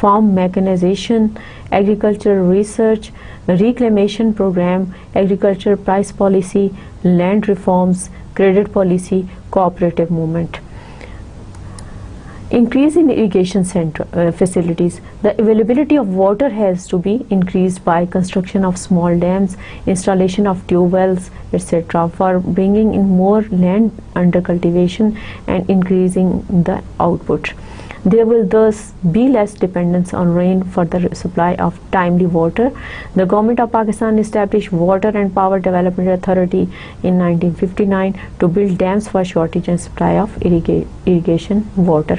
farm mechanization, agricultural research, reclamation program, agriculture price policy, land reforms, credit policy, cooperative movement. Increase in irrigation facilities. The availability of water has to be increased by construction of small dams, installation of tube wells, etc., for bringing in more land under cultivation and increasing the output. There will thus be less dependence on rain for the supply of timely water. The Government of Pakistan established Water and Power Development Authority in 1959 to build dams for shortage and supply of irrigation water.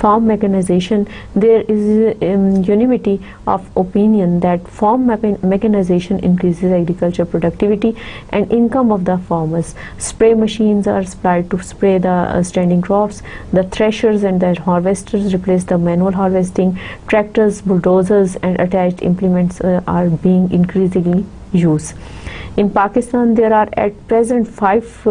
farm mechanization, there is unanimity of opinion that farm mechanization increases agriculture productivity and income of the farmers. Spray machines are supplied to spray the standing crops. The threshers and the harvesters replace the manual harvesting. Tractors, bulldozers and attached implements are being increasingly used. In Pakistan, there are at present 5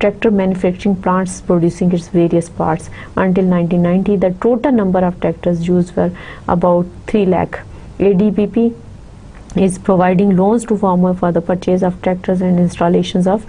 tractor manufacturing plants producing its various parts. Until 1990, the total number of tractors used were about 3 lakh. ADBP is providing loans to farmers for the purchase of tractors and installations of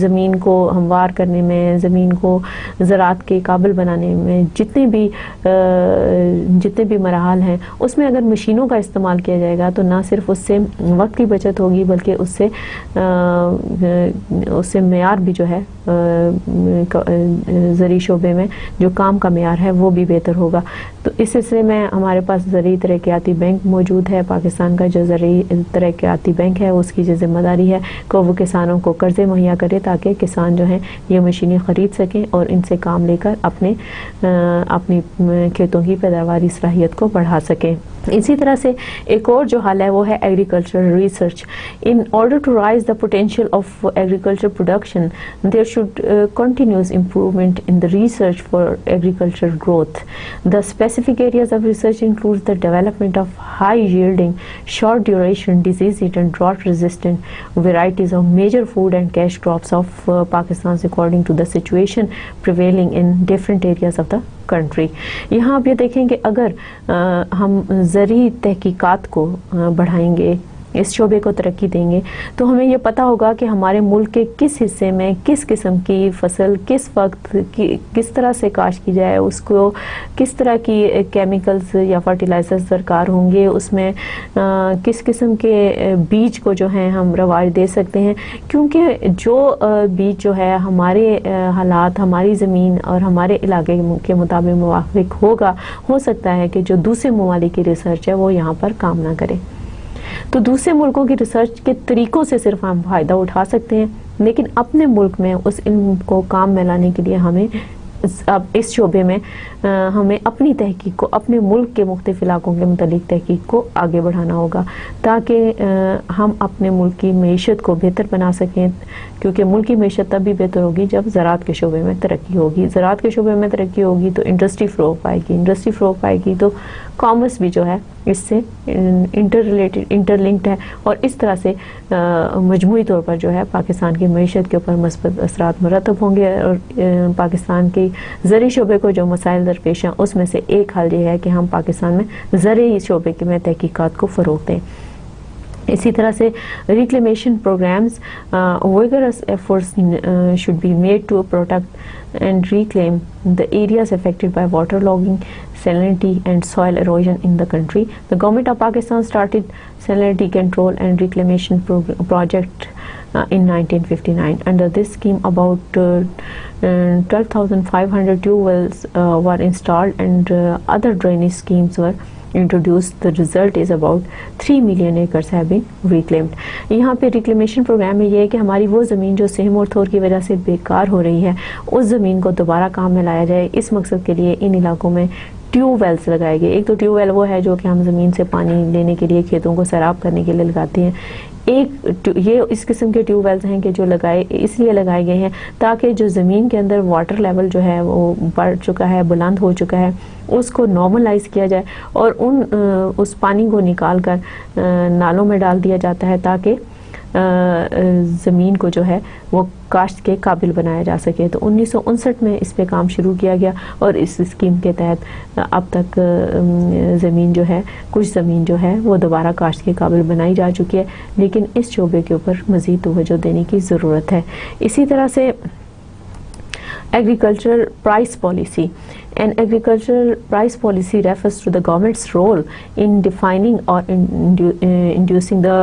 زمین کو ہموار کرنے میں، زمین کو زراعت کے قابل بنانے میں جتنے بھی مراحل ہیں، اس میں اگر مشینوں کا استعمال کیا جائے گا تو نہ صرف اس سے وقت کی بچت ہوگی بلکہ اس سے معیار بھی جو ہے زرعی شعبے میں جو کام کا معیار ہے وہ بھی بہتر ہوگا۔ تو اس سلسلے میں ہمارے پاس زرعی ترقیاتی بینک موجود ہے۔ پاکستان کا جو زرعی ترقیاتی بینک ہے اس کی جو ذمہ داری ہے کہ وہ کسانوں کو قرضے مہیا کرے تاکہ کسان جو ہیں یہ مشینیں خرید سکیں اور ان سے کام لے کر اپنی کھیتوں کی پیداواری صلاحیت کو بڑھا سکیں۔ اسی طرح سے ایک اور جو حل ہے وہ ہے agricultural research. In order to raise the potential of agriculture production there should continuous improvement in the research for agricultural growth. The specific areas of research includes the development of high yielding, short duration, disease and drought resistant varieties of major food and cash crops of Pakistan according to the situation prevailing in different areas of the country. یہاں آپ یہ دیکھیں کہ اگر ہم زرعی تحقیقات کو بڑھائیں گے، اس شعبے کو ترقی دیں گے تو ہمیں یہ پتہ ہوگا کہ ہمارے ملک کے کس حصے میں کس قسم کی فصل کس وقت کس طرح سے کاشت کی جائے، اس کو کس طرح کی کیمیکلز یا فرٹیلائزرز درکار ہوں گے، اس میں کس قسم کے بیج کو جو ہیں ہم رواج دے سکتے ہیں، کیونکہ جو بیج جو ہے ہمارے حالات، ہماری زمین اور ہمارے علاقے کے مطابق موافق ہوگا، ہو سکتا ہے کہ جو دوسرے ممالک کی ریسرچ ہے وہ یہاں پر کام نہ کرے۔ تو دوسرے ملکوں کی ریسرچ کے طریقوں سے صرف ہم فائدہ اٹھا سکتے ہیں، لیکن اپنے ملک میں اس علم کو کام میں لانے کے لیے ہمیں اب اس شعبے میں ہمیں اپنی تحقیق کو، اپنے ملک کے مختلف علاقوں کے متعلق تحقیق کو آگے بڑھانا ہوگا تاکہ ہم اپنے ملک کی معیشت کو بہتر بنا سکیں، کیونکہ ملک کی معیشت تب بھی بہتر ہوگی جب زراعت کے شعبے میں ترقی ہوگی۔ زراعت کے شعبے میں ترقی ہوگی تو انڈسٹری فروغ پائے گی، انڈسٹری فروغ پائے گی تو کامرس بھی جو ہے اس سے انٹر لنکڈ ہے، اور اس طرح سے مجموعی طور پر جو ہے پاکستان کی معیشت کے اوپر مثبت اثرات مرتب ہوں گے، اور پاکستان کی زرعی شعبے کو جو مسائل درپیش ہیں اس میں سے ایک حل یہ ہے کہ ہم پاکستان میں زرعی شعبے میں تحقیقات کو فروغ دیں۔ اسی طرح سے ریکلیمیشن programmes vigorous efforts should be made to protect and reclaim the areas affected by waterlogging, salinity and soil erosion in the country. The government of Pakistan started salinity control and reclamation project in 1959. Under this scheme about 12,500 tube wells were installed and other drainage schemes were introduced. The result is about 3 million acres have been reclaimed. یہاں پہ ریکلیمیشن programme میں یہ ہے کہ ہماری وہ زمین جو سہم اور تھور کی وجہ سے بیکار ہو رہی ہے اس زمین کو دوبارہ کام میں لایا جائے۔ اس مقصد کے لیے ان علاقوں میں ٹیوب ویلز لگائے گئے۔ ایک تو ٹیوب ویل وہ ہے جو کہ ہم زمین سے پانی لینے کے لیے کھیتوں کو سیراب کرنے کے لیے لگاتے ہیں، ایک یہ اس قسم کے ٹیوب ویلز ہیں کہ جو اس لیے لگائے گئے ہیں تاکہ جو زمین کے اندر واٹر لیول جو ہے وہ بڑھ چکا ہے، بلند ہو چکا ہے، اس کو نارملائز کیا جائے اور اس پانی کو نکال کر نالوں میں ڈال دیا جاتا ہے تاکہ زمین کو جو ہے وہ کاشت کے قابل بنایا جا سکے۔ تو 1959 میں اس پہ کام شروع کیا گیا اور اس اسکیم کے تحت اب تک زمین جو ہے، کچھ زمین جو ہے وہ دوبارہ کاشت کے قابل بنائی جا چکی ہے، لیکن اس شعبے کے اوپر مزید توجہ دینے کی ضرورت ہے۔ اسی طرح سے agricultural price policy. An agricultural price policy refers to the government's role in defining or inducing the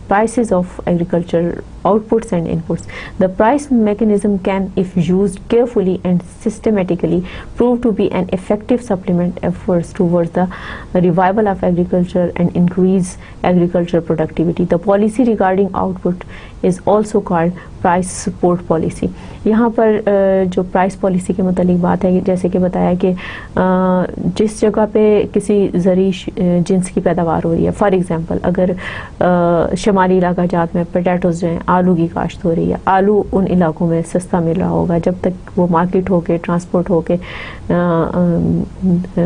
prices of agricultural outputs and inputs. The price mechanism can, if used carefully and systematically, prove to be an effective supplement efforts towards the revival of agriculture and increase agricultural productivity. The policy regarding output is also called price support policy. یہاں پر جو price policy کے متعلق بات ہے، جیسے کہ بتایا کہ جس جگہ پہ کسی زرعی جنس کی پیداوار ہو رہی ہے، فار ایگزامپل اگر شمالی علاقہ جات میں پوٹیٹوز جو ہیں، آلو کی کاشت ہو رہی ہے، آلو ان علاقوں میں سستا مل رہا ہوگا، جب تک وہ مارکیٹ ہو کے ٹرانسپورٹ ہو کے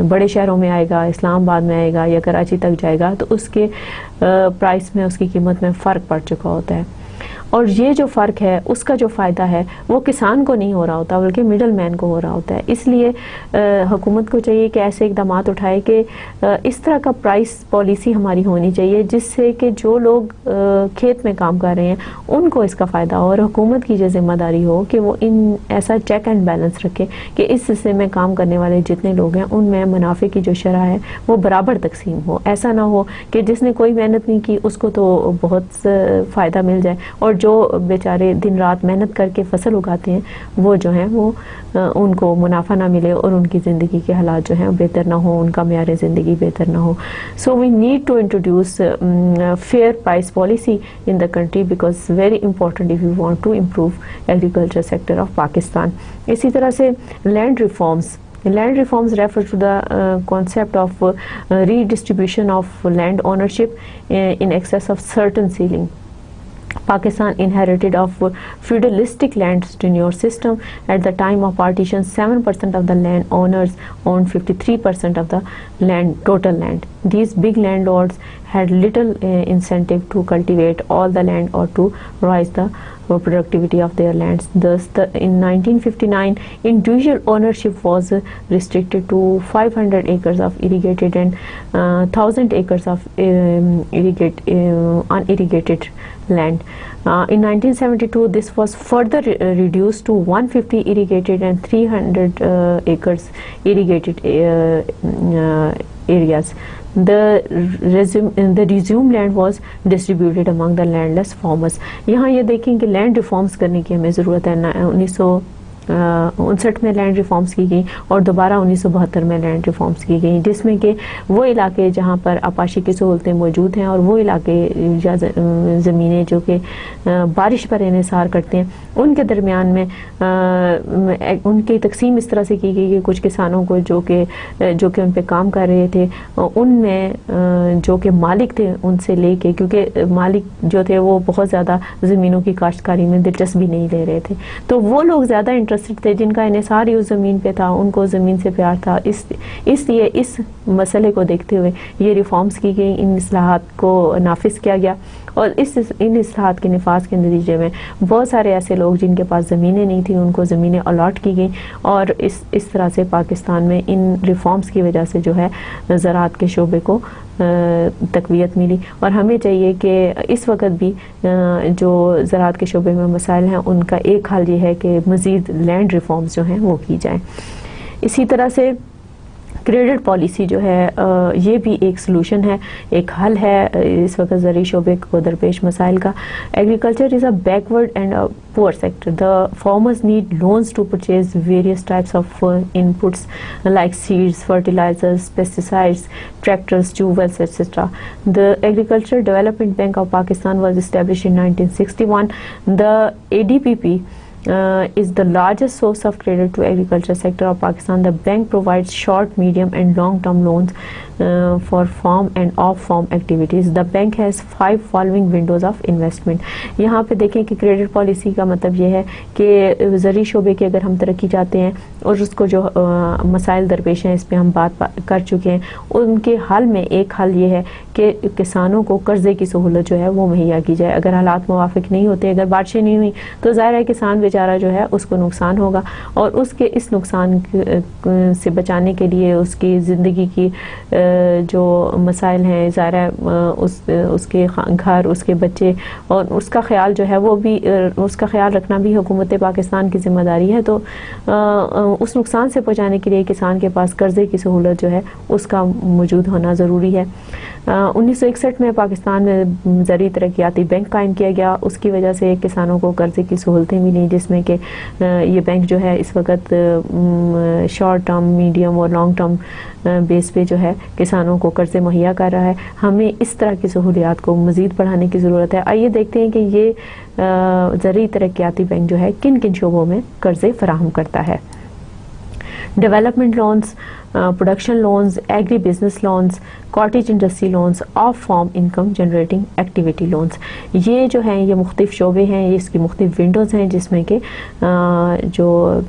بڑے شہروں میں آئے گا، اسلام آباد میں آئے گا یا کراچی تک جائے گا تو اس کے پرائس میں، اس کی قیمت میں فرق پڑ چکا ہوتا ہے۔ اور یہ جو فرق ہے اس کا جو فائدہ ہے وہ کسان کو نہیں ہو رہا ہوتا بلکہ مڈل مین کو ہو رہا ہوتا ہے. اس لیے حکومت کو چاہیے کہ ایسے اقدامات اٹھائے کہ اس طرح کا پرائس پالیسی ہماری ہونی چاہیے جس سے کہ جو لوگ کھیت میں کام کر رہے ہیں ان کو اس کا فائدہ ہو, اور حکومت کی یہ ذمہ داری ہو کہ وہ ان ایسا چیک اینڈ بیلنس رکھے کہ اس حصے میں کام کرنے والے جتنے لوگ ہیں ان میں منافع کی جو شرح ہے وہ برابر تقسیم ہو. ایسا نہ ہو کہ جس نے کوئی محنت نہیں کی اس کو تو بہت فائدہ مل جائے اور جو بیچارے دن رات محنت کر کے فصل اگاتے ہیں وہ جو ہیں وہ ان کو منافع نہ ملے اور ان کی زندگی کے حالات جو ہیں بہتر نہ ہوں, ان کا معیار زندگی بہتر نہ ہو. So we need to introduce fair price policy in the country because very important if we want to improve agriculture sector of Pakistan. اسی طرح سے land reforms refer to the concept of redistribution of land ownership in excess of certain ceiling. Pakistan inherited of feudalistic land tenure system. At the time of partition, 7% of the land owners owned 53% of the total land. These big landlords had little incentive to cultivate all the land or to raise the productivity of their lands. Thus, in 1959, individual ownership was restricted to 500 acres of irrigated and 1,000 acres of unirrigated land. In 1972, this was further reduced to 150 irrigated and 300 acres irrigated areas. The resumed land was distributed among the landless farmers. یہاں یہ دیکھیں کہ land reforms کرنے کی ہمیں ضرورت ہے. 1959 میں لینڈ ریفارمز کی گئی اور دوبارہ 1972 میں لینڈ ریفارمز کی گئی, جس میں کہ وہ علاقے جہاں پر آپاشی کی سہولتیں موجود ہیں اور وہ علاقے یا زمینیں جو کہ بارش پر انحصار کرتے ہیں ان کے درمیان میں ان کی تقسیم اس طرح سے کی گئی کہ کچھ کسانوں کو جو کہ ان پہ کام کر رہے تھے ان میں جو کہ مالک تھے ان سے لے کے, کیونکہ مالک جو تھے وہ بہت زیادہ زمینوں کی کاشتکاری میں دلچسپی نہیں لے رہے تھے, تو وہ لوگ زیادہ انٹرسٹڈ تھے جن کا انحصار ہی اس زمین پہ تھا, ان کو زمین سے پیار تھا. اس لیے اس مسئلے کو دیکھتے ہوئے یہ ریفارمز کی گئی, ان اصلاحات کو نافذ کیا گیا, اور ان اصلاحات کے نفاذ کے نتیجے میں بہت سارے ایسے لوگ جن کے پاس زمینیں نہیں تھیں ان کو زمینیں الاٹ کی گئیں, اور اس طرح سے پاکستان میں ان ریفارمز کی وجہ سے جو ہے زراعت کے شعبے کو تقویت ملی. اور ہمیں چاہیے کہ اس وقت بھی جو زراعت کے شعبے میں مسائل ہیں ان کا ایک حل یہ ہے کہ مزید لینڈ ریفارمز جو ہیں وہ کی جائیں. اسی طرح سے کریڈٹ پالیسی جو ہے یہ بھی ایک سلوشن ہے, ایک حل ہے اس وقت زرعی شعبے کو درپیش مسائل کا. Agriculture is a backward and poor sector. The farmers need loans to purchase various types of inputs like seeds, fertilizers, pesticides, tractors, tubewells, etc. The Agricultural Development Bank of Pakistan was established in 1961. The ADPP is the largest source of credit to agriculture sector of Pakistan. The bank provides short, medium and long-term loans for farm and off-farm activities. The bank has 5 following windows of investment. یہاں پہ دیکھیں کہ credit policy کا مطلب یہ ہے کہ زرعی شعبے کی اگر ہم ترقی چاہتے ہیں اور اس کو جو مسائل درپیش ہیں اس پہ ہم بات کر چکے ہیں, ان کے حل میں ایک حل یہ ہے کہ کسانوں کو قرضے کی سہولت جو ہے وہ مہیا کی جائے. اگر حالات موافق نہیں ہوتے, اگر بارشیں نہیں ہوئی تو ظاہر ہے کسان بیچارہ جو ہے اس کو نقصان ہوگا, اور اس نقصان سے بچانے کے لیے اس کی زندگی کی جو مسائل ہیں ظاہر ہے اس کے گھر, اس کے بچے اور اس کا خیال جو ہے وہ بھی, اس کا خیال رکھنا بھی حکومت پاکستان کی ذمہ داری ہے. تو اس نقصان سے بچانے کے لیے کسان کے پاس قرضے کی سہولت جو ہے اس کا موجود ہونا ضروری ہے. 1961 میں پاکستان میں زرعی ترقیاتی بینک قائم کیا گیا. اس کی وجہ سے کسانوں کو قرضے کی سہولتیں ملیں, جس میں کہ یہ بینک جو ہے اس وقت شارٹ ٹرم, میڈیم اور لانگ ٹرم بیس پہ جو ہے کسانوں کو قرضے مہیا کر رہا ہے. ہمیں اس طرح کی سہولیات کو مزید بڑھانے کی ضرورت ہے. آئیے دیکھتے ہیں کہ یہ زرعی ترقیاتی بینک جو ہے کن کن شعبوں میں قرضے فراہم کرتا ہے. Development loans production loans, agri-business loans, cottage industry loans, off-farm income generating activity loans. یہ جو ہیں یہ مختلف شعبے ہیں, یہ اس کی مختلف ونڈوز ہیں جس میں کہ جو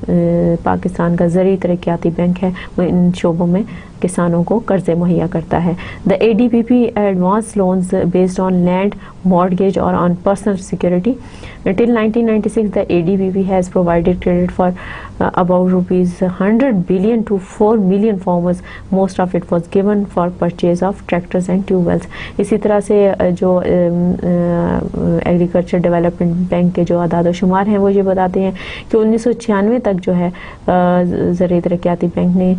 پاکستان کا زرعی ترقیاتی بینک ہے وہ ان شعبوں میں کسانوں کو قرضے مہیا کرتا ہے. The ADBP advance loans based on land, mortgage or on personal security. Until 1996 the ADBP has provided credit for about rupees 100 billion to 4 million farmers. Most of it was given for purchase of tractors and tubewells. اسی طرح سے جو agriculture development bank کے جو اعداد و شمار ہیں وہ یہ بتاتے ہیں کہ 1996 تک جو ہے زرعی ترقیاتی بینک نے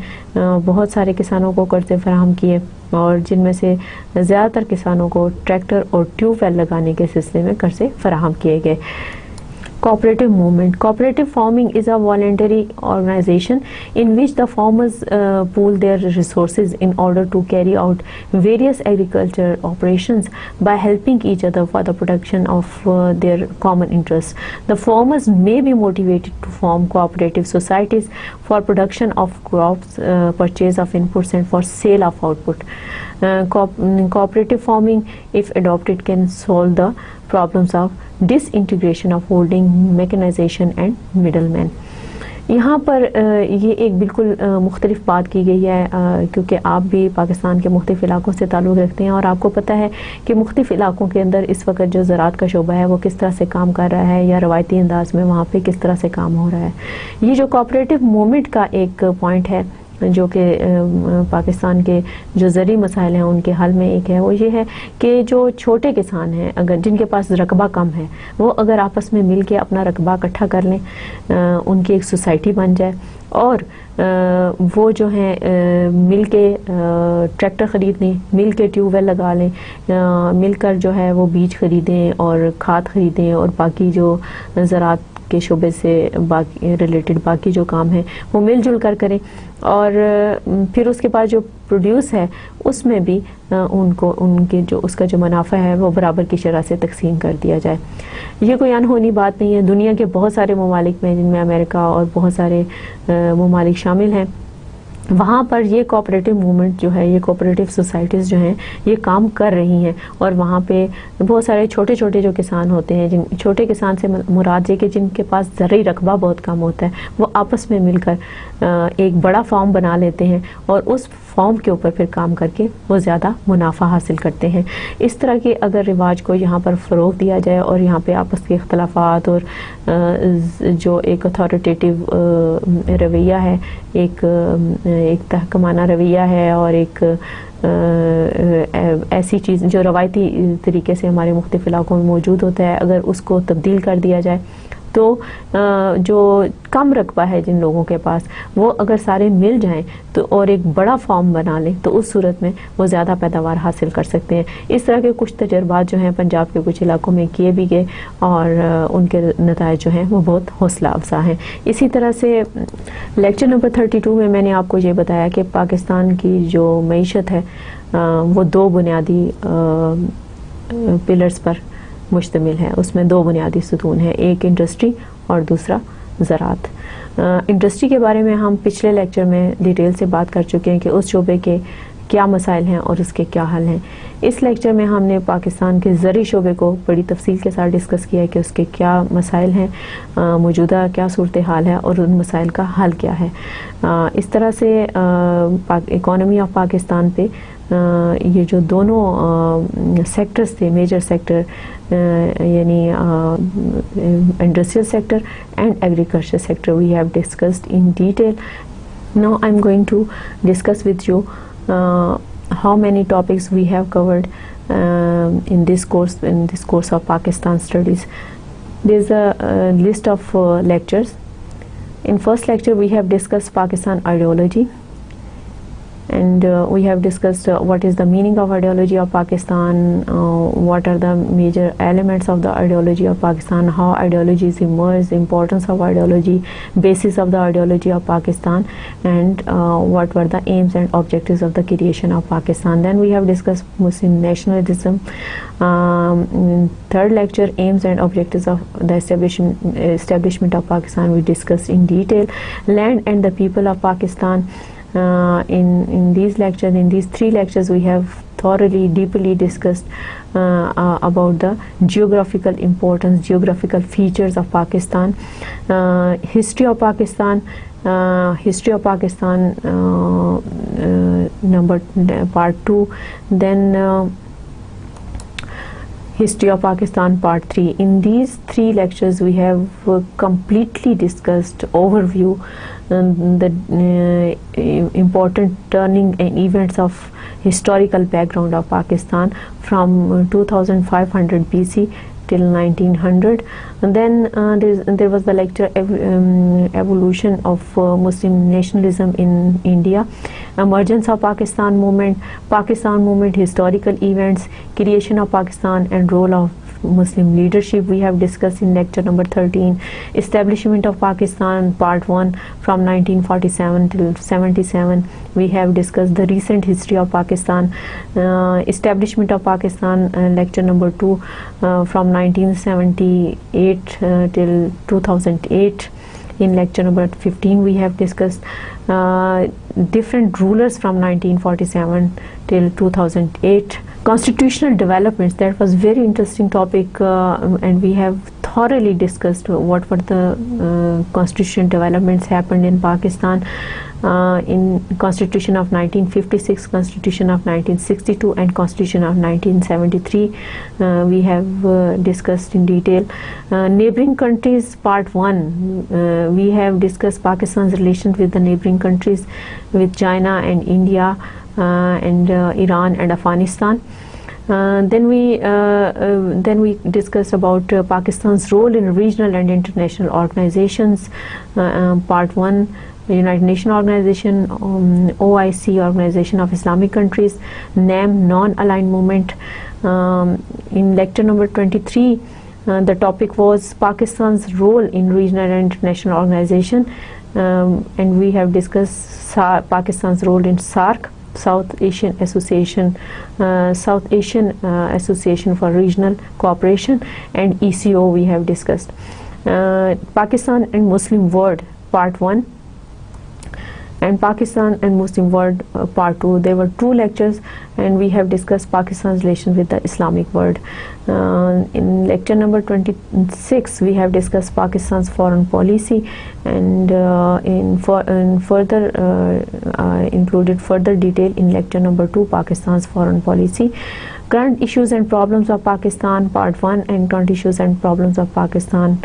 بہت سارے کسانوں کو قرضے فراہم کیے, اور جن میں سے زیادہ تر کسانوں کو ٹریکٹر اور ٹیوب ویل لگانے کے سلسلے میں قرضے فراہم کیے گئے. Cooperative movement. Cooperative farming is a voluntary organization in which the farmers pool their resources in order to carry out various agriculture operations by helping each other for the production of their common interests. The farmers may be motivated to form cooperative societies for production of crops, purchase of inputs and for sale of output. Cooperative farming, if adopted, can solve the problems of disintegration of holding, mechanization and middlemen. یہاں پر یہ ایک بالکل مختلف بات کی گئی ہے, کیونکہ آپ بھی پاکستان کے مختلف علاقوں سے تعلق رکھتے ہیں اور آپ کو پتہ ہے کہ مختلف علاقوں کے اندر اس وقت جو زراعت کا شعبہ ہے وہ کس طرح سے کام کر رہا ہے یا روایتی انداز میں وہاں پہ کس طرح سے کام ہو رہا ہے. یہ جو کوآپریٹو موومنٹ کا ایک پوائنٹ ہے جو کہ پاکستان کے جو زرعی مسائل ہیں ان کے حل میں ایک ہے, وہ یہ ہے کہ جو چھوٹے کسان ہیں اگر جن کے پاس رقبہ کم ہے وہ اگر آپس میں مل کے اپنا رقبہ اکٹھا کر لیں, ان کی ایک سوسائٹی بن جائے اور وہ جو ہیں مل کے ٹریکٹر خرید لیں, مل کے ٹیوب ویل لگا لیں, مل کر جو ہے وہ بیج خریدیں اور کھاد خریدیں اور باقی جو زراعت کے شعبے سے باقی ریلیٹڈ باقی جو کام ہیں وہ مل جل کر کریں, اور پھر اس کے بعد جو پروڈیوس ہے اس میں بھی ان کے جو اس کا جو منافع ہے وہ برابر کی شرح سے تقسیم کر دیا جائے. یہ کوئی انہونی بات نہیں ہے. دنیا کے بہت سارے ممالک میں جن میں امریکہ اور بہت سارے ممالک شامل ہیں وہاں پر یہ کوآپریٹو موومنٹ جو ہے, یہ کوآپریٹو سوسائٹیز جو ہیں یہ کام کر رہی ہیں, اور وہاں پہ بہت سارے چھوٹے چھوٹے جو کسان ہوتے ہیں, جن چھوٹے کسان سے مراد یہ کہ جن کے پاس زرعی رقبہ بہت کم ہوتا ہے, وہ آپس میں مل کر ایک بڑا فارم بنا لیتے ہیں اور اس فارم کے اوپر پھر کام کر کے وہ زیادہ منافع حاصل کرتے ہیں. اس طرح کے اگر رواج کو یہاں پر فروغ دیا جائے اور یہاں پہ آپس کے اختلافات اور جو ایک اتھارٹیٹیو رویہ ہے, ایک تحکمانہ رویہ ہے اور ایک ایسی چیز جو روایتی طریقے سے ہمارے مختلف علاقوں میں موجود ہوتا ہے, اگر اس کو تبدیل کر دیا جائے تو جو کم رقبہ ہے جن لوگوں کے پاس وہ اگر سارے مل جائیں تو اور ایک بڑا فارم بنا لیں تو اس صورت میں وہ زیادہ پیداوار حاصل کر سکتے ہیں. اس طرح کے کچھ تجربات جو ہیں پنجاب کے کچھ علاقوں میں کیے بھی گئے اور ان کے نتائج جو ہیں وہ بہت حوصلہ افزا ہیں. اسی طرح سے لیکچر نمبر 32 میں نے آپ کو یہ بتایا کہ پاکستان کی جو معیشت ہے وہ دو بنیادی پلرز پر مشتمل ہے. اس میں دو بنیادی ستون ہیں, ایک انڈسٹری اور دوسرا زراعت. انڈسٹری کے بارے میں ہم پچھلے لیکچر میں ڈیٹیل سے بات کر چکے ہیں کہ اس شعبے کے کیا مسائل ہیں اور اس کے کیا حل ہیں. اس لیکچر میں ہم نے پاکستان کے زرعی شعبے کو بڑی تفصیل کے ساتھ ڈسکس کیا ہے کہ اس کے کیا مسائل ہیں, موجودہ کیا صورتحال ہے اور ان مسائل کا حل کیا ہے. اس طرح سے اکانومی آف پاکستان پہ یہ جو دونوں سیکٹرز تھے, میجر سیکٹر یعنی industrial sector and agriculture sector, we have discussed in detail. Now I'm going to discuss with you how many topics we have covered in this course of Pakistan studies. There is a list of lectures. In first lecture we have discussed Pakistan ideology, and we have discussed what is the meaning of ideology of Pakistan, what are the major elements of the ideology of Pakistan, how ideologies emerge, the importance of ideology, basis of the ideology of Pakistan, and what were the aims and objectives of the creation of Pakistan. Then we have discussed Muslim nationalism. Third lecture, aims and objectives of the establishment of Pakistan, we discussed in detail. Land and the people of Pakistan. In these lectures, in these 3 lectures, we have thoroughly, deeply discussed about the geographical importance, geographical features of Pakistan, history of Pakistan, number part 2, then history of Pakistan part 3. In these 3 lectures we have completely discussed overview the important turning and events of historical background of Pakistan from 2500 BC till 1900. And then there was the lecture evolution of Muslim nationalism in India, emergence of Pakistan movement, historical events, creation of Pakistan and role of Muslim leadership we have discussed in lecture number 13. Establishment of Pakistan part 1 from 1947 till 77 we have discussed the recent history of Pakistan. Establishment of Pakistan lecture number 2 from 1978 till 2008. In lecture number 15 we have discussed different rulers from 1947 till 2008. Constitutional developments, that was very interesting topic, and we have thoroughly discussed what were the constitutional developments happened in Pakistan in Constitution of 1956, Constitution of 1962 and Constitution of 1973 we have discussed in detail. Neighboring countries part 1 we have discussed Pakistan's relations with the neighboring countries, with China and India and Iran and Afghanistan. Then we discussed about Pakistan's role in regional and international organizations. Part 1, United Nations Organization, OIC, Organization of Islamic Countries, NAM, Non-Aligned Movement. In lecture number 23 the topic was Pakistan's role in regional and international organization, and we have discussed Pakistan's role in SAARC, South Asian Association for Regional Cooperation, and ECO we have discussed. Pakistan and Muslim World part 1 and Pakistan and Muslim World part 2. There were 2 lectures and we have discussed Pakistan's relation with the Islamic world. In lecture number 26 we have discussed Pakistan's foreign policy, and included further detail in lecture number 2, Pakistan's foreign policy. Current issues and problems of Pakistan part 1 and current issues and problems of Pakistan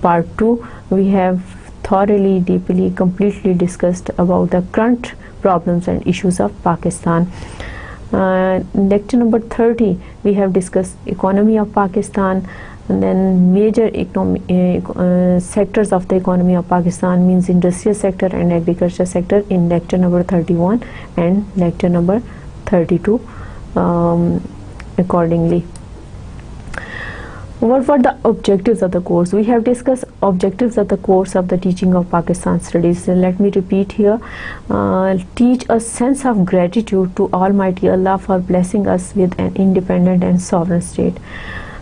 part 2. We have thoroughly, deeply, completely discussed about the current problems and issues of Pakistan. Lecture number 30 we have discussed economy of Pakistan, and then major sectors of the economy of Pakistan, means industrial sector and agriculture sector, in lecture number 31 and lecture number 32 accordingly. What were the objectives of the course? We have discussed objectives of the course of the teaching of Pakistan studies. So let me repeat here. Teach a sense of gratitude to Almighty Allah for blessing us with an independent and sovereign state.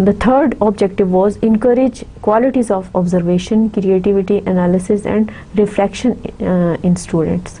The third objective was encourage qualities of observation, creativity, analysis and reflection in students,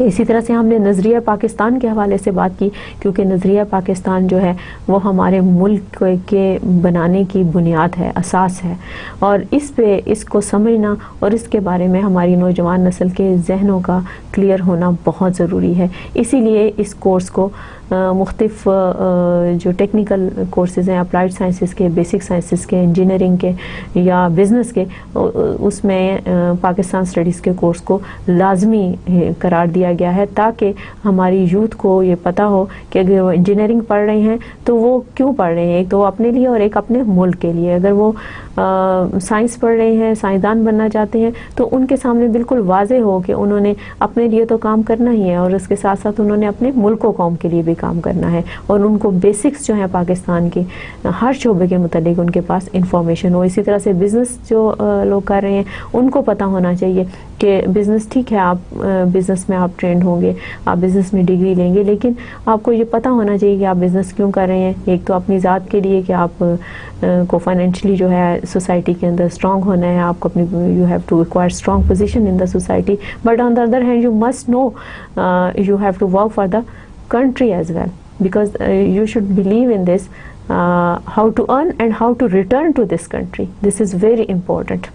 اسی طرح سے ہم نے نظریہ پاکستان کے حوالے سے بات کی، کیونکہ نظریہ پاکستان جو ہے وہ ہمارے ملک کے بنانے کی بنیاد ہے، اساس ہے، اور اس پہ اس کو سمجھنا اور اس کے بارے میں ہماری نوجوان نسل کے ذہنوں کا کلیئر ہونا بہت ضروری ہے۔ اسی لیے اس کورس کو مختلف جو ٹیکنیکل کورسز ہیں، اپلائیڈ سائنسز کے، بیسک سائنسز کے، انجینئرنگ کے یا بزنس کے، اس میں پاکستان اسٹڈیز کے کورس کو لازمی قرار دیا گیا ہے، تاکہ ہماری یوتھ کو یہ پتہ ہو کہ اگر وہ انجینئرنگ پڑھ رہے ہیں تو وہ کیوں پڑھ رہے ہیں، ایک تو وہ اپنے لیے اور ایک اپنے ملک کے لیے۔ اگر وہ سائنس پڑھ رہے ہیں، سائنسدان بننا چاہتے ہیں، تو ان کے سامنے بالکل واضح ہو کہ انہوں نے اپنے لیے تو کام کرنا ہی ہے، اور اس کے ساتھ ساتھ انہوں نے اپنے ملک و قوم کے لیے بھی کام کرنا ہے، اور ان کو بیسکس جو ہیں پاکستان کی ہر شعبے کے متعلق ان کے پاس انفارمیشن ہو۔ اسی طرح سے بزنس جو لوگ کر رہے ہیں ان کو پتہ ہونا چاہیے کہ بزنس ٹھیک ہے، آپ بزنس میں آپ ٹرینڈ ہوں گے، آپ بزنس میں ڈگری لیں گے، لیکن آپ کو یہ پتہ ہونا چاہیے کہ آپ بزنس کیوں کر رہے ہیں۔ ایک تو اپنی ذات کے لیے کہ آپ کو فائنینشلی جو ہے سوسائٹی کے اندر اسٹرانگ ہونا ہے، آپ کو اپنی you have to acquire strong position in the society, but on the other hand you must know you have to work for the country as well, because you should believe in this, how to earn and how to return to this country. This is very important.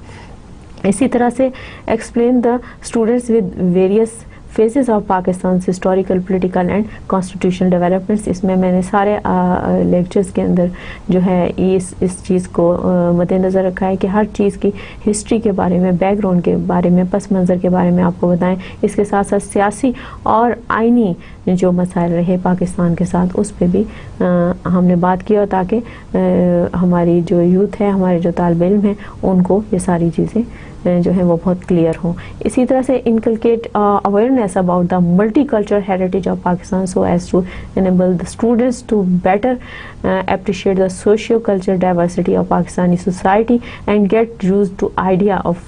اسی طرح سے explain the students with various phases of Pakistan's historical, political and constitutional developments. اس میں نے سارے lectures کے اندر جو ہے اس چیز کو مد نظر رکھا ہے کہ ہر چیز کی ہسٹری کے بارے میں، بیک گراؤنڈ کے بارے میں، پس منظر کے بارے میں آپ کو بتائیں۔ اس کے ساتھ ساتھ سیاسی اور آئینی جو مسائل رہے پاکستان کے ساتھ اس پہ بھی ہم نے بات کی، اور تاکہ ہماری جو یوتھ ہے، ہمارے جو طالب علم ہیں، ان کو یہ ساری چیزیں جو ہیں وہ بہت کلیئر ہوں۔ اسی طرح سے inculcate awareness about the multicultural heritage of Pakistan so as to enable the students to better appreciate the socio-cultural diversity of Pakistani society and get used to idea of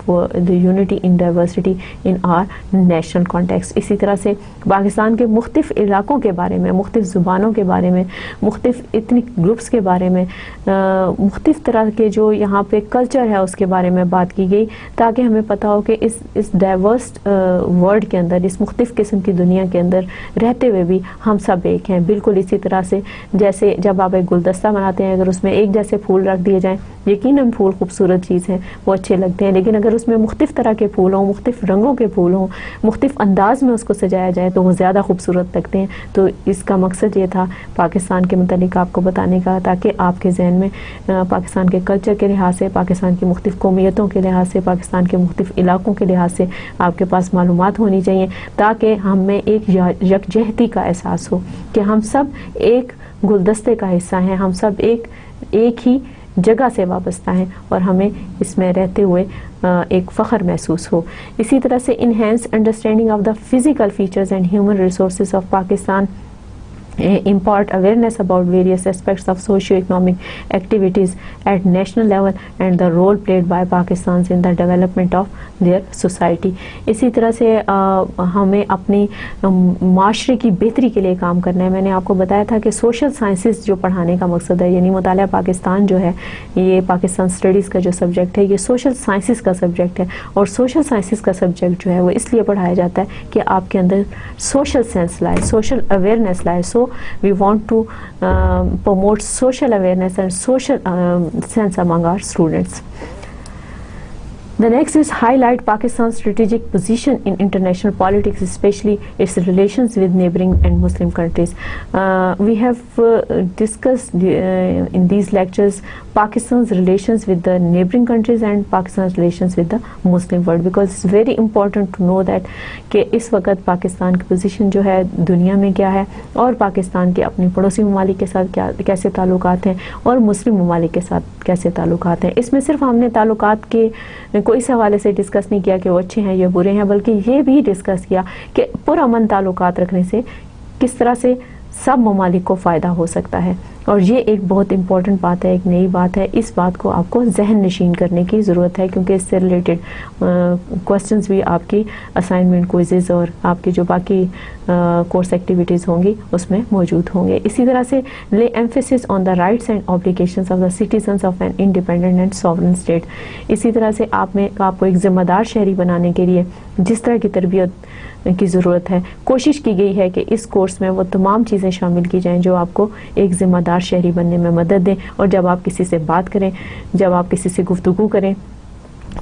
the unity in diversity in our national context. اسی طرح سے پاکستان کے مختلف علاقوں کے بارے میں، مختلف زبانوں کے بارے میں، مختلف ایتھنک گروپس کے بارے میں، مختلف طرح کے جو یہاں پہ کلچر ہے اس کے بارے میں بات کی گئی، تاکہ ہمیں پتہ ہو کہ اس ڈائیورس ورلڈ کے اندر، اس مختلف قسم کی دنیا کے اندر رہتے ہوئے بھی ہم سب ایک ہیں۔ بالکل اسی طرح سے جیسے جب آپ ایک گلدستہ بناتے ہیں، اگر اس میں ایک جیسے پھول رکھ دیے جائیں، یقیناً پھول خوبصورت چیز ہیں، وہ اچھے لگتے ہیں، لیکن اگر اس میں مختلف طرح کے پھول ہوں، مختلف رنگوں کے پھول ہوں، مختلف انداز میں اس کو سجایا جائے تو وہ زیادہ خوبصورت لگتے ہیں۔ تو اس کا مقصد یہ تھا پاکستان کے متعلق آپ کو بتانے کا، تاکہ آپ کے ذہن میں پاکستان کے کلچر کے لحاظ سے، پاکستان کی مختلف قومیتوں کے لحاظ سے، پاکستان کے مختلف علاقوں کے لحاظ سے آپ کے پاس معلومات ہونی چاہیے، تاکہ ہم میں ایک یکجہتی کا احساس ہو کہ ہم سب ایک گلدستے کا حصہ ہیں، ہم سب ایک ہی جگہ سے وابستہ ہیں، اور ہمیں اس میں رہتے ہوئے ایک فخر محسوس ہو۔ اسی طرح سے enhance understanding of the physical features and human resources of Pakistan, impart awareness about various aspects of socio-economic activities at national level and the role played by Pakistanis in the development of their society. اسی طرح سے ہمیں اپنی معاشرے کی بہتری کے لیے کام کرنا ہے۔ میں نے آپ کو بتایا تھا کہ سوشل سائنسز جو پڑھانے کا مقصد ہے، یعنی مطالعہ پاکستان جو ہے، یہ پاکستان اسٹڈیز کا جو سبجیکٹ ہے، یہ سوشل سائنسز کا سبجیکٹ ہے، اور سوشل سائنسز کا سبجیکٹ جو ہے وہ اس لیے پڑھایا جاتا ہے کہ آپ کے اندر سوشل سینس لائے، سوشل اویئرنیس لائے۔ سو we want to promote social awareness and social sense among our students. The next is highlight Pakistan's strategic position in international politics, especially its relations with neighboring and Muslim countries. We have discussed in these lectures Pakistan's relations with the neighboring countries and Pakistan's relations with the Muslim world, because it's very important to know that کہ اس وقت پاکستان کی position جو ہے دنیا میں کیا ہے، اور پاکستان کے اپنے پڑوسی ممالک کے ساتھ کیسے تعلقات ہیں، اور مسلم ممالک کے ساتھ کیسے تعلقات ہیں۔ اس میں صرف ہم نے تعلقات کے کوئی اس حوالے سے ڈسکس نہیں کیا کہ وہ اچھے ہیں یا برے ہیں، بلکہ یہ بھی ڈسکس کیا کہ پرامن تعلقات رکھنے سے کس طرح سے سب ممالک کو فائدہ ہو سکتا ہے۔ اور یہ ایک بہت امپورٹنٹ بات ہے، ایک نئی بات ہے. اس بات کو آپ کو ذہن نشین کرنے کی ضرورت ہے، کیونکہ اس سے ریلیٹڈ کوسچنز بھی آپ کی اسائنمنٹ کوئزز اور آپ کی جو باقی کورس ایکٹیویٹیز ہوں گی اس میں موجود ہوں گے. اسی طرح سے لے emphasis on the rights and obligations of the citizens of an independent and sovereign state. اسی طرح سے آپ کو ایک ذمہ دار شہری بنانے کے لیے جس طرح کی تربیت کی ضرورت ہے، کوشش کی گئی ہے کہ اس کورس میں وہ تمام چیزیں شامل کی جائیں جو آپ کو ایک ذمہ دار شہری بننے میں مدد دیں. اور جب آپ کسی سے بات کریں، جب آپ کسی سے گفتگو کریں،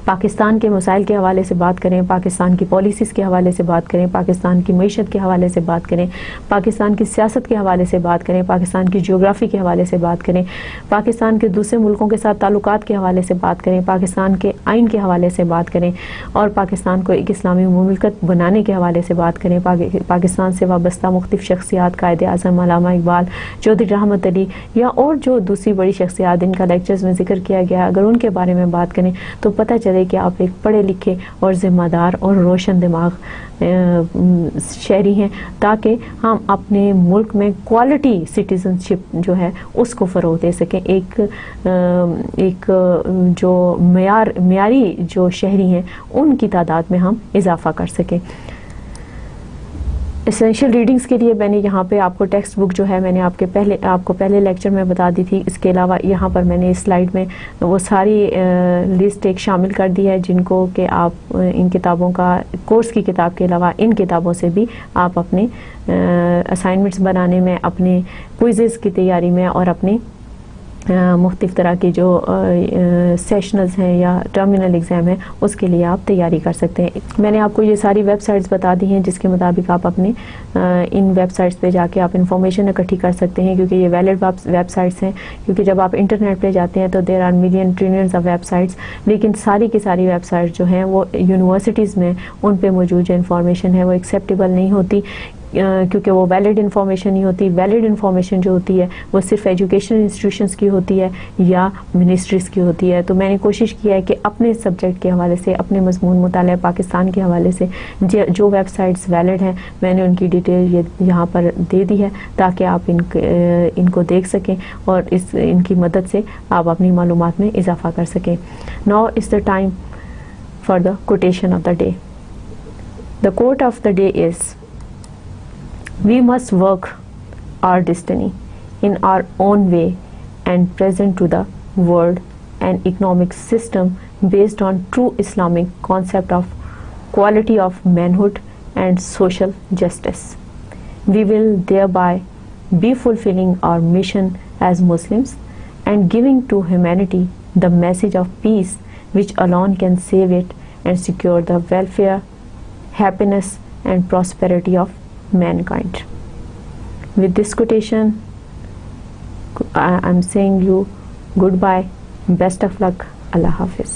پاکستان کے مسائل کے حوالے سے بات کریں، پاکستان کی پالیسیز کے حوالے سے بات کریں، پاکستان کی معیشت کے حوالے سے بات کریں، پاکستان کی سیاست کے حوالے سے بات کریں، پاکستان کی جغرافی کے حوالے سے بات کریں، پاکستان کے دوسرے ملکوں کے ساتھ تعلقات کے حوالے سے بات کریں، پاکستان کے آئین کے حوالے سے بات کریں، اور پاکستان کو ایک اسلامی مملکت بنانے کے حوالے سے بات کریں. پاکستان سے وابستہ مختلف شخصیات، قائد اعظم علامہ اقبال، چودھری رحمت علی یا اور جو دوسری بڑی شخصیات جن کا لیکچرز میں ذکر کیا گیا، اگر ان کے بارے میں بات کریں تو پتہ چلے کہ آپ ایک پڑھے لکھے اور ذمہ دار اور روشن دماغ شہری ہیں، تاکہ ہم اپنے ملک میں کوالٹی سٹیزن شپ جو ہے اس کو فروغ دے سکیں. ایک جو معیاری جو شہری ہیں ان کی تعداد میں ہم اضافہ کر سکیں. اسینشیل ریڈنگز کے لیے میں نے یہاں پہ آپ کو ٹیکسٹ بک جو ہے میں نے آپ کو پہلے لیکچر میں بتا دی تھی. اس کے علاوہ یہاں پر میں نے اس سلائیڈ میں وہ ساری لسٹ ایک شامل کر دی ہے جن کو کہ آپ ان کتابوں کا کورس کی کتاب کے علاوہ ان کتابوں سے بھی آپ اپنے اسائنمنٹس بنانے میں، اپنے کوئزز کی تیاری میں اور اپنی مختلف طرح کی جو سیشنلز ہیں یا ٹرمینل ایگزام ہے اس کے لیے آپ تیاری کر سکتے ہیں. میں نے آپ کو یہ ساری ویب سائٹس بتا دی ہیں جس کے مطابق آپ اپنے ان ویب سائٹس پہ جا کے آپ انفارمیشن اکٹھی کر سکتے ہیں، کیونکہ یہ ویلڈ ویب سائٹس ہیں. کیونکہ جب آپ انٹرنیٹ پہ جاتے ہیں تو there are million trillions of websites, لیکن ساری کی ساری ویب سائٹس جو ہیں وہ یونیورسٹیز میں ان پہ موجود جو انفارمیشن ہے وہ ایکسیپٹیبل نہیں ہوتی، کیونکہ وہ ویلڈ انفارمیشن نہیں ہوتی. ویلڈ انفارمیشن جو ہوتی ہے وہ صرف ایجوکیشنل انسٹیٹیوشنز کی ہوتی ہے یا منسٹریز کی ہوتی ہے. تو میں نے کوشش کیا ہے کہ اپنے سبجیکٹ کے حوالے سے، اپنے مضمون مطالعہ پاکستان کے حوالے سے جو ویب سائٹس ویلڈ ہیں میں نے ان کی ڈیٹیل یہاں پر دے دی ہے تاکہ آپ ان کو دیکھ سکیں اور ان کی مدد سے آپ اپنی معلومات میں اضافہ کر سکیں. Now is the time for the quotation of the day. The quote of the day is: We must work our destiny in our own way and present to the world an economic system based on true Islamic concept of quality of manhood and social justice. We will thereby be fulfilling our mission as Muslims and giving to humanity the message of peace which alone can save it and secure the welfare, happiness and prosperity of mankind. With this quotation, I am saying you goodbye, best of luck, Allah Hafiz.